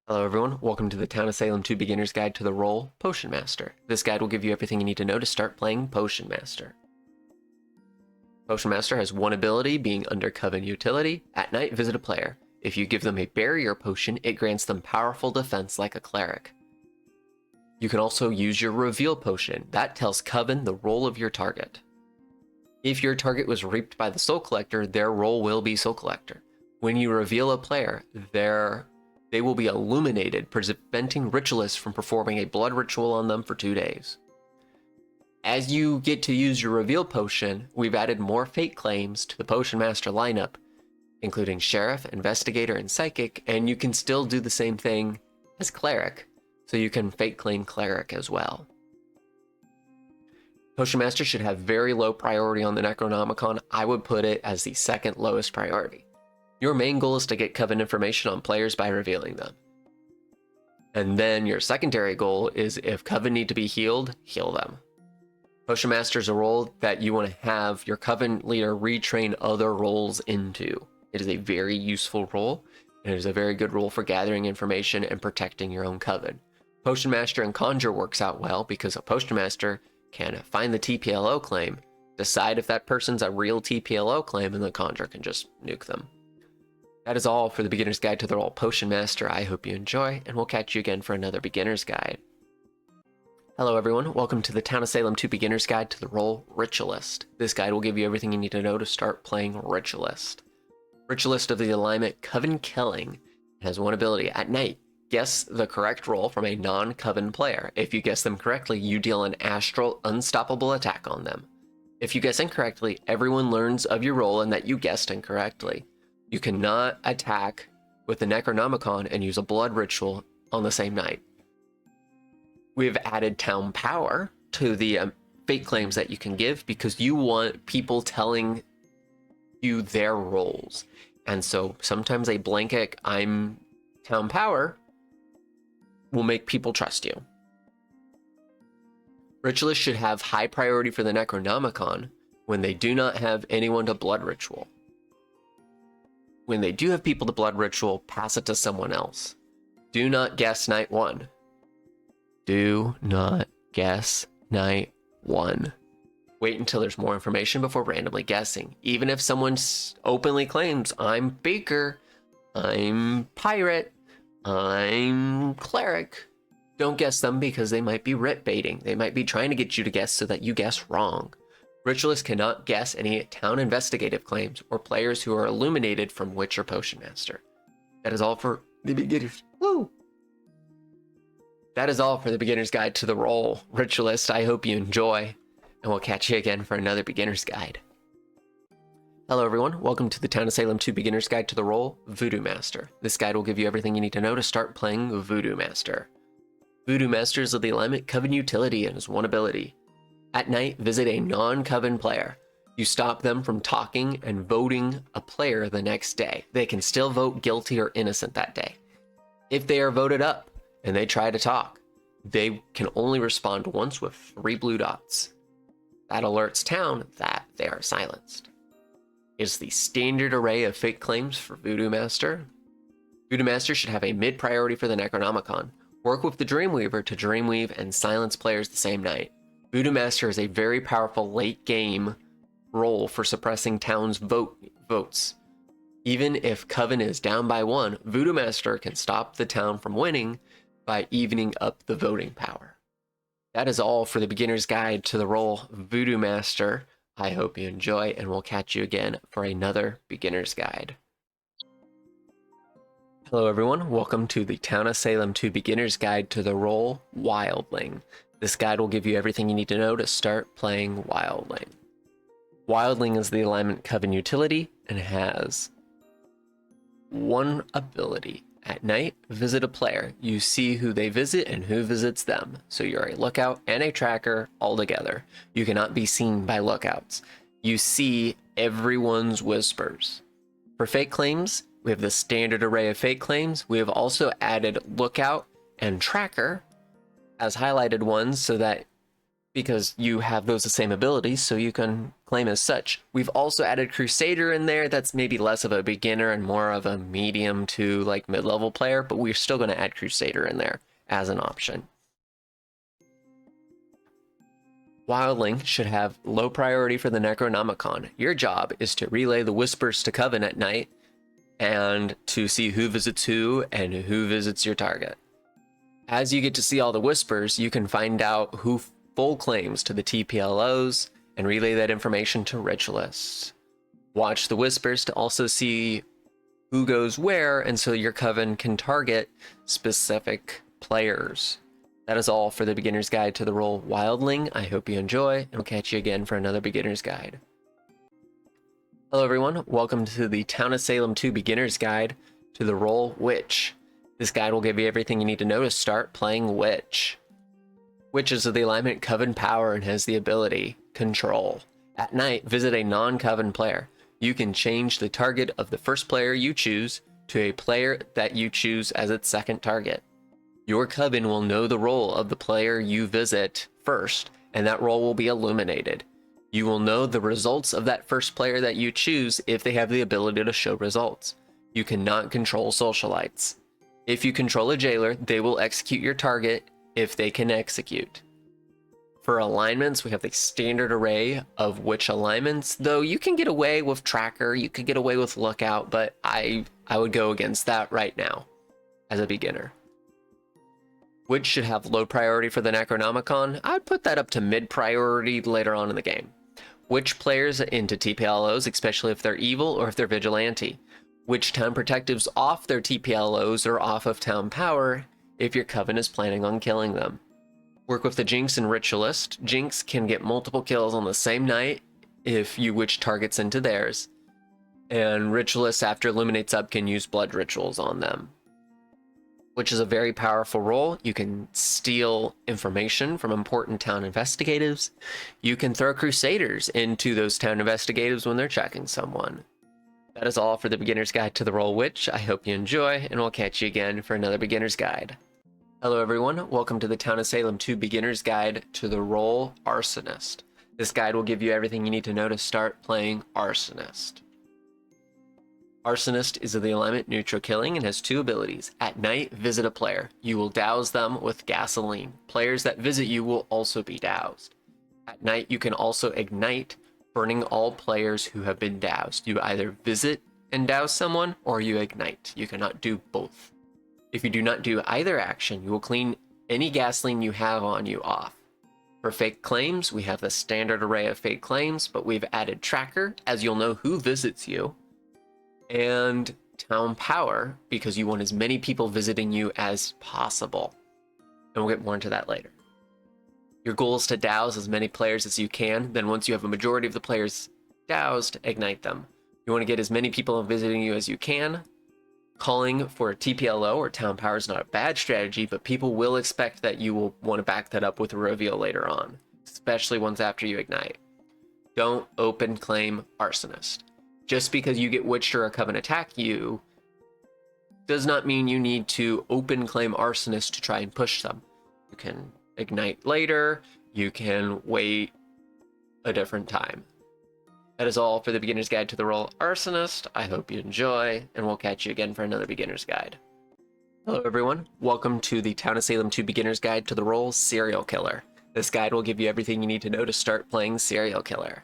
Hello everyone, welcome to the Town of Salem 2 Beginner's Guide to the Role Potion Master. This guide will give you everything you need to know to start playing Potion Master. Potion Master has one ability, being under Coven Utility. At night, visit a player. If you give them a barrier potion, it grants them powerful defense like a cleric. You can also use your reveal potion. That tells Coven the role of your target. If your target was reaped by the Soul Collector, their role will be Soul Collector. When you reveal a player, they will be illuminated, preventing ritualists from performing a blood ritual on them for 2 days. As you get to use your reveal potion, we've added more fate claims to the Potion Master lineup, including Sheriff, Investigator, and Psychic, and you can still do the same thing as Cleric, so you can fate claim Cleric as well. Potion Master should have very low priority on the Necronomicon. I would put it as the second lowest priority. Your main goal is to get Coven information on players by revealing them. And then your secondary goal is if Coven need to be healed, heal them. Potion Master is a role that you want to have your Coven leader retrain other roles into. It is a very useful role, and it is a very good role for gathering information and protecting your own Coven. Potion Master and Conjure works out well because a Potion Master can find the TPLO claim, decide if that person's a real TPLO claim, and the Conjure can just nuke them. That is all for the Beginner's Guide to the Role Potion Master. I hope you enjoy, and we'll catch you again for another Beginner's Guide. Hello everyone, welcome to the Town of Salem 2 Beginner's Guide to the Role Ritualist. This guide will give you everything you need to know to start playing Ritualist. Ritualist of the alignment Coven Killing has one ability. At night, guess the correct role from a non-Coven player. If you guess them correctly, you deal an astral unstoppable attack on them. If you guess incorrectly, everyone learns of your role and that you guessed incorrectly. You cannot attack with the Necronomicon and use a blood ritual on the same night. We've added Town Power to the fate claims that you can give because you want people telling you their roles. And so sometimes a blanket I'm Town Power will make people trust you. Ritualists should have high priority for the Necronomicon when they do not have anyone to blood ritual. When they do have people to blood ritual, pass it to someone else. Do not guess night 1. Do not guess night 1. Wait until there's more information before randomly guessing. Even if someone openly claims, I'm Baker, I'm Pirate, I'm Cleric, don't guess them because they might be writ baiting. They might be trying to get you to guess so that you guess wrong. Ritualists cannot guess any town investigative claims or players who are illuminated from Witch or Potion Master. That is all for the beginners. Woo! That is all for the Beginner's Guide to the Role Ritualist. I hope you enjoy, and we'll catch you again for another Beginner's Guide. Hello everyone, welcome to the Town of Salem 2 Beginner's Guide to the Role Voodoo Master. This guide will give you everything you need to know to start playing Voodoo Master. Voodoo Master is of the alignment Coven Utility and has one ability. At night, visit a non-Coven player. You stop them from talking and voting a player the next day. They can still vote guilty or innocent that day. If they are voted up and they try to talk, they can only respond once with 3 blue dots. That alerts town that they are silenced. It's the standard array of fate claims for Voodoo Master. Voodoo Master should have a mid-priority for the Necronomicon. Work with the Dreamweaver to Dreamweave and silence players the same night. Voodoo Master is a very powerful late-game role for suppressing town's votes. Even if Coven is down by 1, Voodoo Master can stop the town from winning by evening up the voting power. That is all for the Beginner's Guide to the Role Voodoo Master. I hope you enjoy, and we'll catch you again for another Beginner's Guide. Hello everyone, welcome to the Town of Salem 2 Beginner's Guide to the Role Wildling. This guide will give you everything you need to know to start playing Wildling. Wildling is the alignment Coven utility and has one ability. At night, visit a player. You see who they visit and who visits them. So you're a lookout and a tracker all together. You cannot be seen by lookouts. You see everyone's whispers. For fake claims, we have the standard array of fake claims. We have also added lookout and tracker as highlighted ones so that because you have those the same abilities, so you can claim as such. We've also added Crusader in there. That's maybe less of a beginner and more of a medium to like mid-level player, but we're still going to add Crusader in there as an option. Wildling should have low priority for the Necronomicon. Your job is to relay the whispers to Coven at night and to see who visits who and who visits your target. As you get to see all the whispers, you can find out who full claims to the TPLOs and relay that information to Ritualists. Watch the whispers to also see who goes where, and so your Coven can target specific players. That is all for the beginner's guide to the role Wildling. I hope you enjoy, and we'll catch you again for another beginner's guide. Hello everyone, welcome to the Town of Salem 2 beginner's guide to the role Witch. This guide will give you everything you need to know to start playing Witch. Witch is of the alignment Coven Power and has the ability Control. At night, visit a non-Coven player. You can change the target of the first player you choose to a player that you choose as its second target. Your Coven will know the role of the player you visit first, and that role will be illuminated. You will know the results of that first player that you choose if they have the ability to show results. You cannot control socialites. If you control a jailer, they will execute your target if they can execute. For alignments, we have the standard array of Witch alignments, though you can get away with Tracker, you could get away with Lookout, but I would go against that right now as a beginner. Witch should have low priority for the Necronomicon. I'd put that up to mid priority later on in the game. Witch players into TPLOs, especially if they're evil or if they're vigilante. Witch town protectives off their TPLOs or off of town power if your Coven is planning on killing them. Work with the Jinx and Ritualist. Jinx can get multiple kills on the same night if you witch targets into theirs. And Ritualist, after Illuminates up, can use blood rituals on them. Which is a very powerful role. You can steal information from important town investigatives. You can throw Crusaders into those town investigatives when they're checking someone. That is all for the beginner's guide to the role Witch. I hope you enjoy, and we'll catch you again for another beginner's guide. Hello everyone, welcome to the Town of Salem 2 beginner's guide to the role Arsonist. This guide will give you everything you need to know to start playing Arsonist. Arsonist is of the alignment neutral killing and has two abilities. At night, visit a player. You will douse them with gasoline. Players that visit you will also be doused. At night, you can also ignite, burning all players who have been doused. You either visit and douse someone, or you ignite. You cannot do both. If you do not do either action, you will clean any gasoline you have on you off. For fake claims, we have the standard array of fake claims, but we've added Tracker, as you'll know who visits you, and town power, because you want as many people visiting you as possible. And we'll get more into that later. Your goal is to douse as many players as you can. Then once you have a majority of the players doused, ignite them. You want to get as many people visiting you as you can. Calling for a TPLO or town power is not a bad strategy, but people will expect that you will want to back that up with a reveal later on, especially once after you ignite. Don't open claim Arsonist. Just because you get witched or a Coven attack you does not mean you need to open claim Arsonist to try and push them. You can ignite later, you can wait a different time. That is all for the beginner's guide to the role Arsonist. I hope you enjoy, and we'll catch you again for another beginner's guide. Hello everyone, welcome to the Town of Salem 2 beginner's guide to the role Serial Killer. This guide will give you everything you need to know to start playing Serial Killer.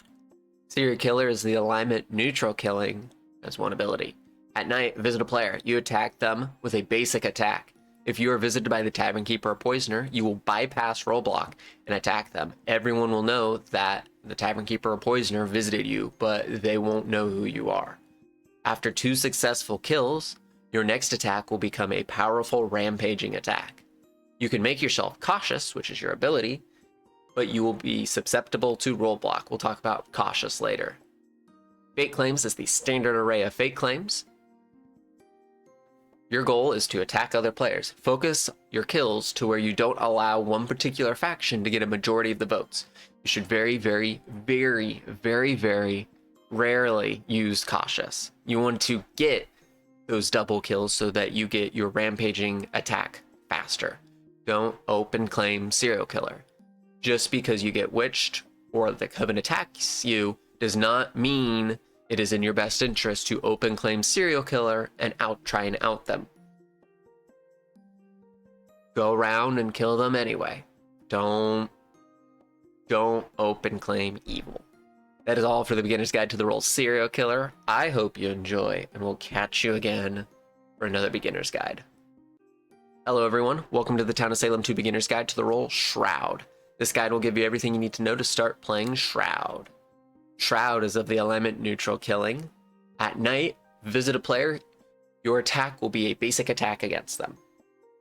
Serial Killer is the alignment neutral killing as one ability. At night, visit a player. You attack them with a basic attack. If you are visited by the Tavern Keeper or Poisoner, you will bypass rollblock and attack them. Everyone will know that the Tavern Keeper or Poisoner visited you, but they won't know who you are. After 2 successful kills, your next attack will become a powerful rampaging attack. You can make yourself cautious, which is your ability, but you will be susceptible to rollblock. We'll talk about cautious later. Fake claims is the standard array of fake claims. Your goal is to attack other players. Focus your kills to where you don't allow one particular faction to get a majority of the votes. You should very, very, very, very, very rarely use cautious. You want to get those double kills so that you get your rampaging attack faster. Don't open claim Serial Killer. Just because you get witched or the Coven attacks you does not mean it is in your best interest to open claim Serial Killer and try and out them. Go around and kill them anyway. Don't open claim evil. That is all for the beginner's guide to the role Serial Killer. I hope you enjoy, and we'll catch you again for another beginner's guide. Hello everyone, welcome to the Town of Salem 2 beginner's guide to the role Shroud. This guide will give you everything you need to know to start playing Shroud. Shroud is of the alignment neutral killing. At night, visit a player. Your attack will be a basic attack against them.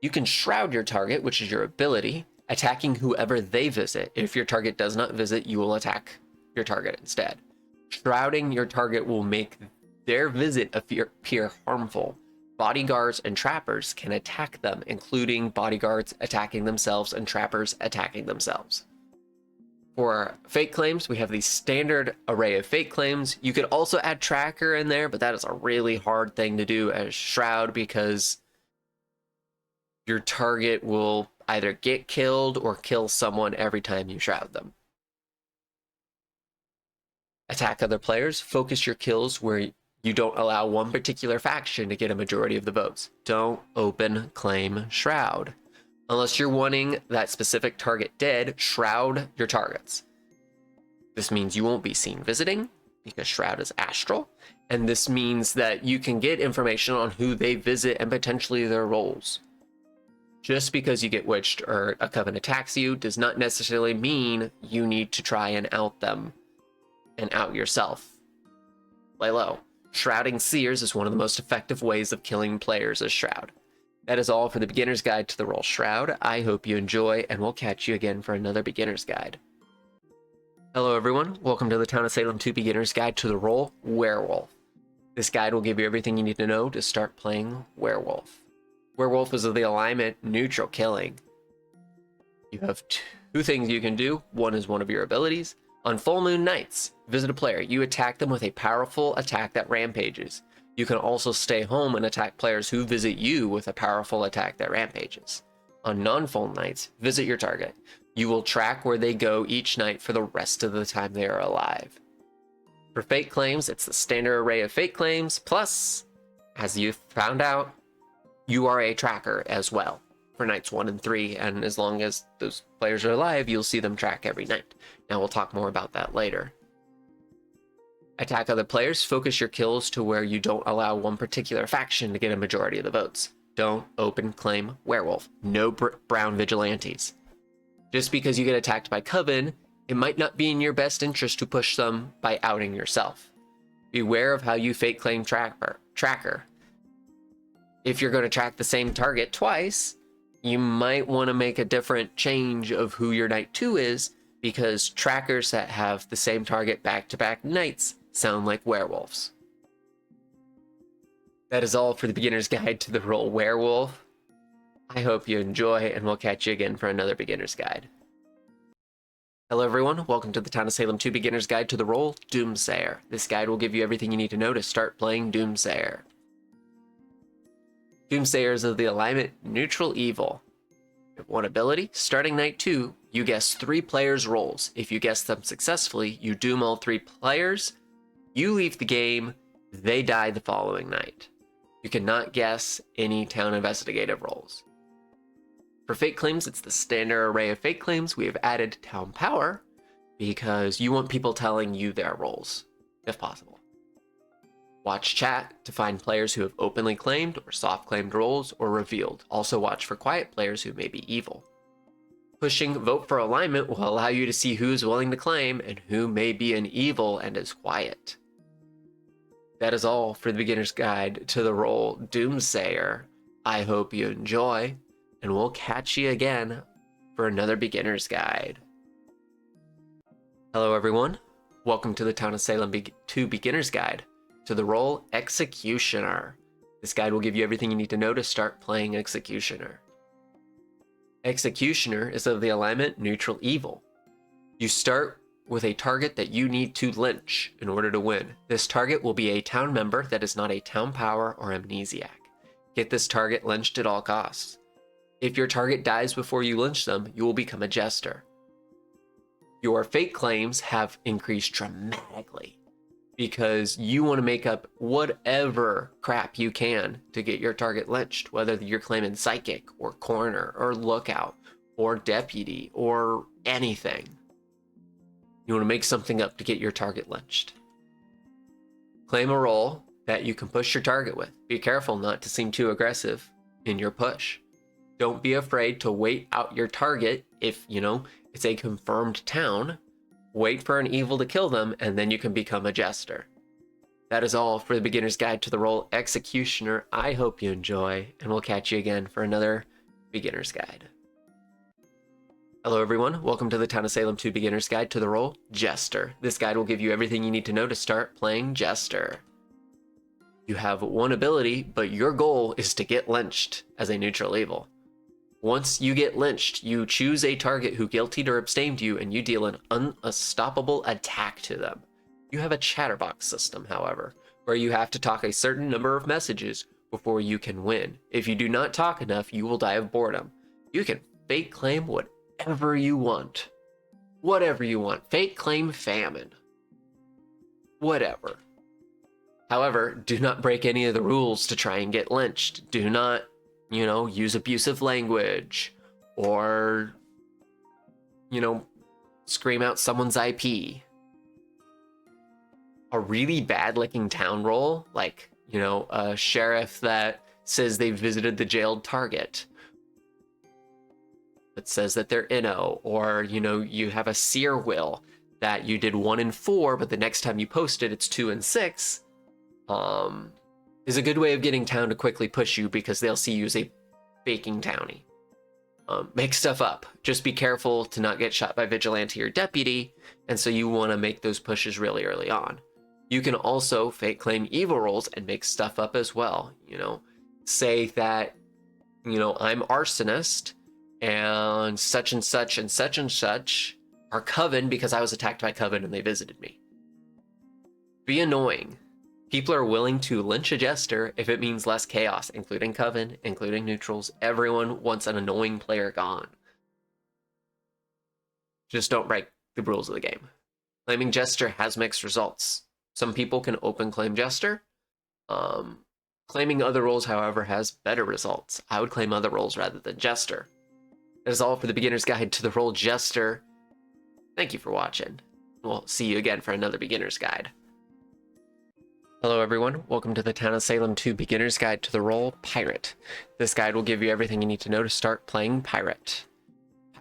You can shroud your target, which is your ability. attacking whoever they visit. If your target does not visit, you will attack your target instead. Shrouding your target will make their visit appear harmful. Bodyguards and trappers can attack them, including bodyguards attacking themselves and trappers attacking themselves. For fake claims, we have the standard array of fake claims. You could also add tracker in there, but that is a really hard thing to do as shroud because your target will either get killed or kill someone every time you shroud them. Attack other players. Focus your kills where you don't allow one particular faction to get a majority of the votes. Don't open claim shroud. Unless you're wanting that specific target dead, shroud your targets. This means you won't be seen visiting because shroud is astral, and this means that you can get information on who they visit and potentially their roles. Just because you get witched or a coven attacks you does not necessarily mean you need to try and out them and out yourself. Lay low. Shrouding seers is one of the most effective ways of killing players as shroud. That is all for the beginner's guide to the role shroud. I hope you enjoy, and we'll catch you again for another beginner's guide. Hello everyone, welcome to the Town of Salem 2 beginner's guide to the role werewolf. This guide will give you everything you need to know to start playing werewolf. Werewolf is of the alignment neutral killing. You have two things you can do. One is one of your abilities. On full moon nights, visit a player. You attack them with a powerful attack that rampages. You can also stay home and attack players who visit you with a powerful attack that rampages. On non-full nights, visit your target. You will track where they go each night for the rest of the time they are alive. For fake claims, it's the standard array of fake claims, plus, as you found out, you are a tracker as well for nights 1 and 3, and as long as those players are alive, you'll see them track every night. Now we'll talk more about that later. Attack other players. Focus your kills to where you don't allow one particular faction to get a majority of the votes. Don't open claim werewolf. No brown vigilantes. Just because you get attacked by coven, it might not be in your best interest to push them by outing yourself. Beware of how you fake claim tracker. If you're going to track the same target twice, you might want to make a different change of who your night 2 is, because trackers that have the same target back-to-back nights sound like werewolves. That is all for the beginner's guide to the role werewolf. I hope you enjoy, and we'll catch you again for another beginner's guide. Hello everyone, welcome to the Town of Salem 2 beginner's guide to the role Doomsayer. This guide will give you everything you need to know to start playing Doomsayer. Doomsayer is of the alignment neutral evil. One ability, starting night 2, you guess 3 players' roles. If you guess them successfully, you doom all 3 players, you leave the game, they die the following night. You cannot guess any town investigative roles. For fake claims, it's the standard array of fake claims. We have added town power because you want people telling you their roles, if possible. Watch chat to find players who have openly claimed or soft claimed roles or revealed. Also watch for quiet players who may be evil. Pushing vote for alignment will allow you to see who is willing to claim and who may be an evil and is quiet. That is all for the beginner's guide to the role Doomsayer. I hope you enjoy, and we'll catch you again for another beginner's guide. Hello everyone, welcome to the Town of Salem 2 beginner's guide to the role Executioner. This guide will give you everything you need to know to start playing Executioner. Executioner is of the alignment neutral evil. You start with a target that you need to lynch in order to win. This target will be a town member that is not a town power or amnesiac. Get this target lynched at all costs. If your target dies before you lynch them, you will become a jester. Your fake claims have increased dramatically because you want to make up whatever crap you can to get your target lynched, whether you're claiming psychic or coroner or lookout or deputy or anything. You want to make something up to get your target lynched. Claim a role that you can push your target with. Be careful not to seem too aggressive in your push. Don't be afraid to wait out your target if, it's a confirmed town. Wait for an evil to kill them, and then you can become a jester. That is all for the beginner's guide to the role Executioner. I hope you enjoy, and we'll catch you again for another beginner's guide. Hello everyone, welcome to the Town of Salem 2 Beginner's Guide to the role Jester. This guide will give you everything you need to know to start playing Jester. You have one ability, but your goal is to get lynched as a neutral evil. Once you get lynched, you choose a target who guiltied or abstained you, and you deal an unstoppable attack to them. You have a chatterbox system, however, where you have to talk a certain number of messages before you can win. If you do not talk enough, you will die of boredom. You can fake claim whatever you want. Whatever you want. Fake claim famine. Whatever. However, do not break any of the rules to try and get lynched. Do not, use abusive language or, scream out someone's IP. A really bad looking town role, like, a sheriff that says they visited the jailed target, that says that they're inno, or, you have a seer will that you did 1 in 4, but the next time you post it, it's 2 in 6, is a good way of getting town to quickly push you because they'll see you as a faking townie. Make stuff up. Just be careful to not get shot by vigilante or deputy, and so you want to make those pushes really early on. You can also fake claim evil roles and make stuff up as well. Say that, I'm arsonist, and such and such and such and such are Coven because I was attacked by Coven and they visited me. Be annoying. People are willing to lynch a Jester if it means less chaos, including Coven, including neutrals. Everyone wants an annoying player gone. Just don't break the rules of the game. Claiming Jester has mixed results. Some people can open claim Jester. Claiming other roles, however, has better results. I would claim other roles rather than Jester. That is all for the Beginner's Guide to the role Jester. Thank you for watching. We'll see you again for another Beginner's Guide. Hello everyone, welcome to the Town of Salem 2 Beginner's Guide to the role Pirate. This guide will give you everything you need to know to start playing Pirate.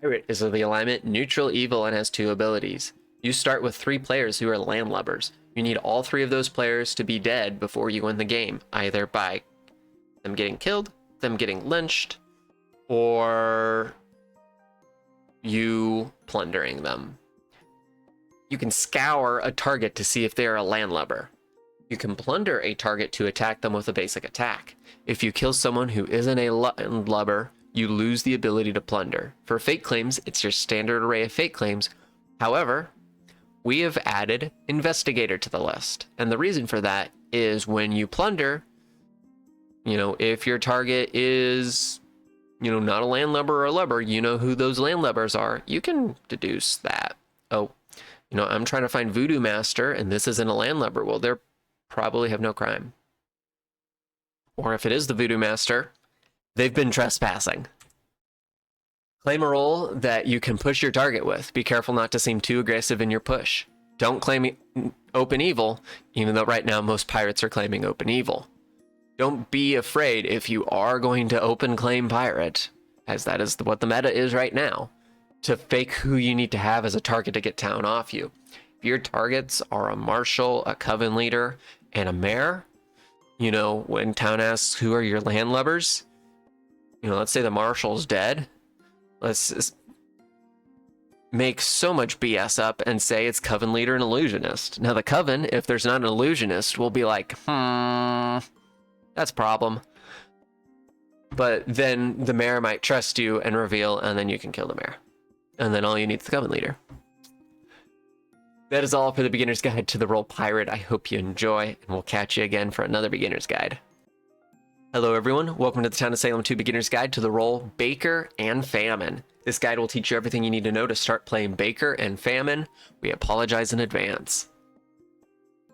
Pirate is of the alignment Neutral Evil and has 2 abilities. You start with 3 players who are landlubbers. You need all 3 of those players to be dead before you win the game, either by them getting killed, them getting lynched, or you plundering them. You can scour a target to see if they are a landlubber. You can plunder a target to attack them with a basic attack. If you kill someone who isn't a landlubber, you lose the ability to plunder. For fake claims, it's your standard array of fake claims. However, we have added Investigator to the list. And the reason for that is when you plunder, if your target is, not a landlubber or a lubber, you know who those landlubbers are, you can deduce that. Oh, I'm trying to find Voodoo Master and this isn't a landlubber. Well, they're probably have no crime. Or if it is the Voodoo Master, they've been trespassing. Claim a role that you can push your target with. Be careful not to seem too aggressive in your push. Don't claim open evil, even though right now most pirates are claiming open evil. Don't be afraid if you are going to open claim pirate, as that is what the meta is right now, to fake who you need to have as a target to get town off you. If your targets are a marshal, a coven leader, and a mayor, when town asks who are your landlubbers, let's say the marshal's dead, let's just make so much BS up and say it's coven leader and illusionist. Now the coven, if there's not an illusionist, will be like, that's a problem. But then the mayor might trust you and reveal, and then you can kill the mayor. And then all you need is the coven leader. That is all for the Beginner's Guide to the role Pirate. I hope you enjoy, and we'll catch you again for another Beginner's Guide. Hello everyone, welcome to the Town of Salem 2 Beginner's Guide to the role Baker and Famine. This guide will teach you everything you need to know to start playing Baker and Famine. We apologize in advance.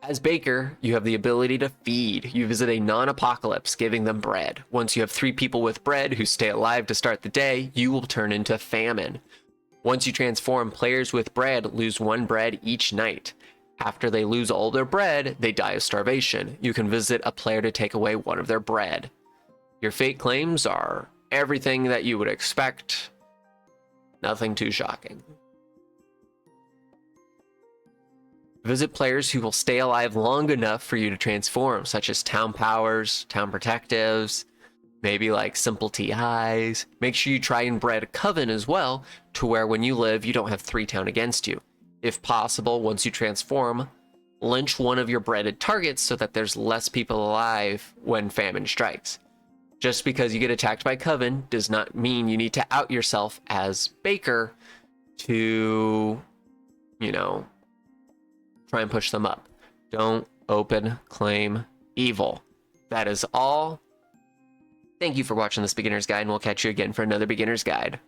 As Baker, you have the ability to feed. You visit a non-apocalypse, giving them bread. Once you have 3 people with bread who stay alive to start the day, you will turn into Famine. Once you transform, players with bread lose 1 bread each night. After they lose all their bread, they die of starvation. You can visit a player to take away 1 of their bread. Your fake claims are everything that you would expect. Nothing too shocking. Visit players who will stay alive long enough for you to transform, such as town powers, town protectives, maybe like simple TIs. Make sure you try and bred a coven as well, to where when you live, you don't have 3 town against you. If possible, once you transform, lynch one of your breaded targets so that there's less people alive when famine strikes. Just because you get attacked by coven does not mean you need to out yourself as Baker to, you know, try and push them up. Don't open claim evil. That is all. Thank you for watching this beginner's guide, and we'll catch you again for another beginner's guide.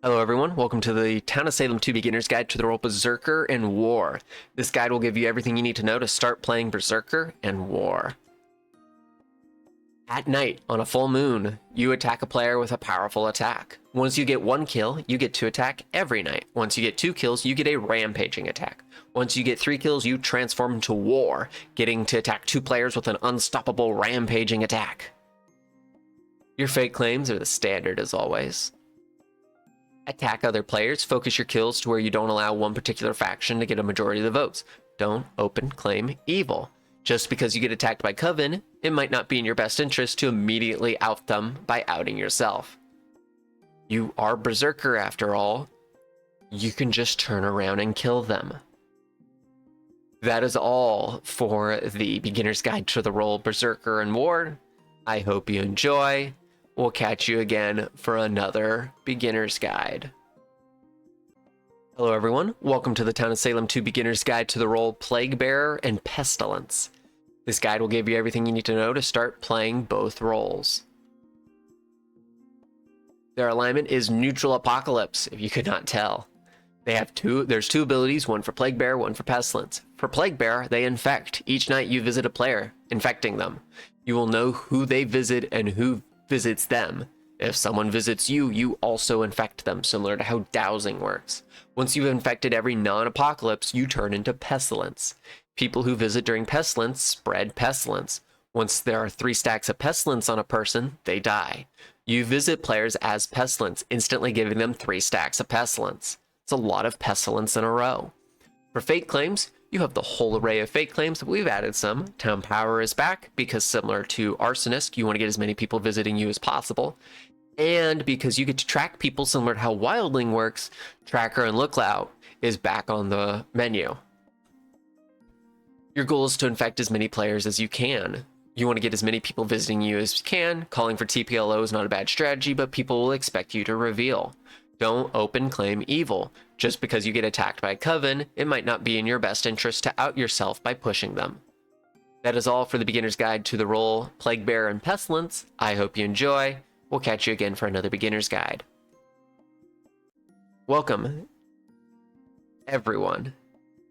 Hello everyone, welcome to the Town of Salem 2 Beginner's Guide to the role Berserker and War. This guide will give you everything you need to know to start playing Berserker and War. At night, on a full moon, you attack a player with a powerful attack. Once you get 1 kill, you get to attack every night. Once you get 2 kills, you get a rampaging attack. Once you get 3 kills, you transform into War, getting to attack 2 players with an unstoppable rampaging attack. Your fate claims are the standard as always. Attack other players, focus your kills to where you don't allow one particular faction to get a majority of the votes. Don't open claim evil. Just because you get attacked by Coven, it might not be in your best interest to immediately out them by outing yourself. You are Berserker after all. You can just turn around and kill them. That is all for the Beginner's Guide to the role Berserker and War. I hope you enjoy. We'll catch you again for another Beginner's Guide. Hello everyone, welcome to the Town of Salem 2 Beginner's Guide to the role Plague Bearer and Pestilence. This guide will give you everything you need to know to start playing both roles. Their alignment is Neutral Apocalypse, if you could not tell. There's 2 abilities, one for Plague Bearer, one for Pestilence. For Plague Bearer, they infect. Each night you visit a player, infecting them. You will know who they visit and who visits them. If someone visits you, you also infect them, similar to how dowsing works. Once you've infected every non-apocalypse, you turn into Pestilence. People who visit during Pestilence spread Pestilence. Once there are 3 stacks of Pestilence on a person, they die. You visit players as Pestilence, instantly giving them 3 stacks of Pestilence. It's a lot of Pestilence in a row. For fate claims, you have the whole array of fate claims. We've added some. Town Power is back because, similar to Arsonist, you want to get as many people visiting you as possible. And because you get to track people similar to how Wildling works, Tracker and Lookout is back on the menu. Your goal is to infect as many players as you can. You want to get as many people visiting you as you can. Calling for TPLO is not a bad strategy, but people will expect you to reveal. Don't open claim evil. Just because you get attacked by a Coven, it might not be in your best interest to out yourself by pushing them. That is all for the Beginner's Guide to the role Plague Bearer and Pestilence. I hope you enjoy. We'll catch you again for another Beginner's Guide. Welcome, everyone,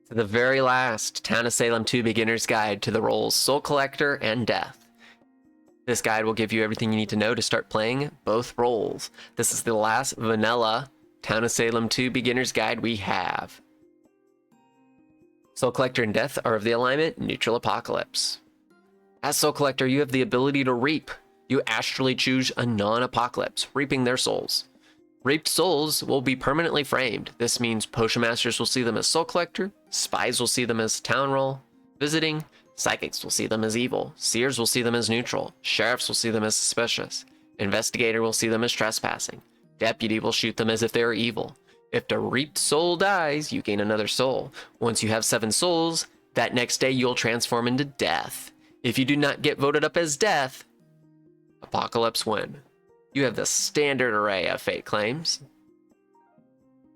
to the very last Town of Salem 2 Beginner's Guide to the roles Soul Collector and Death. This guide will give you everything you need to know to start playing both roles. This is the last vanilla Town of Salem 2 Beginner's Guide we have. Soul Collector and Death are of the alignment Neutral Apocalypse. As Soul Collector, you have the ability to reap. You astrally choose a non-apocalypse, reaping their souls. Reaped souls will be permanently framed. This means Potion Masters will see them as Soul Collector, Spies will see them as Town Role, Visiting, Psychics will see them as evil, Seers will see them as neutral, Sheriffs will see them as suspicious, Investigator will see them as trespassing, Deputy will shoot them as if they are evil. If the reaped soul dies, you gain another soul. Once you have 7 souls, that next day you'll transform into Death. If you do not get voted up as Death, Apocalypse win. You have the standard array of fate claims.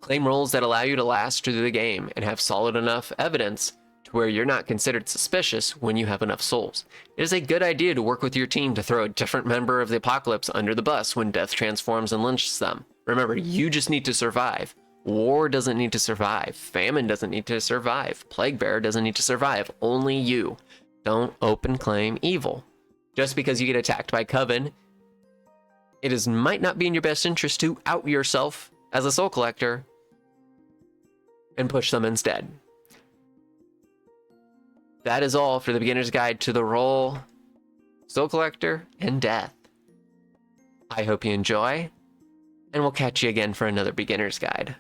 Claim roles that allow you to last through the game and have solid enough evidence to where you're not considered suspicious when you have enough souls. It is a good idea to work with your team to throw a different member of the Apocalypse under the bus when Death transforms and lynches them. Remember, you just need to survive. War doesn't need to survive. Famine doesn't need to survive. Plague Bearer doesn't need to survive. Only you. Don't open claim evil. Just because you get attacked by Coven, might not be in your best interest to out yourself as a Soul Collector and push them instead. That is all for the Beginner's Guide to the role Soul Collector and Death. I hope you enjoy, and we'll catch you again for another Beginner's Guide.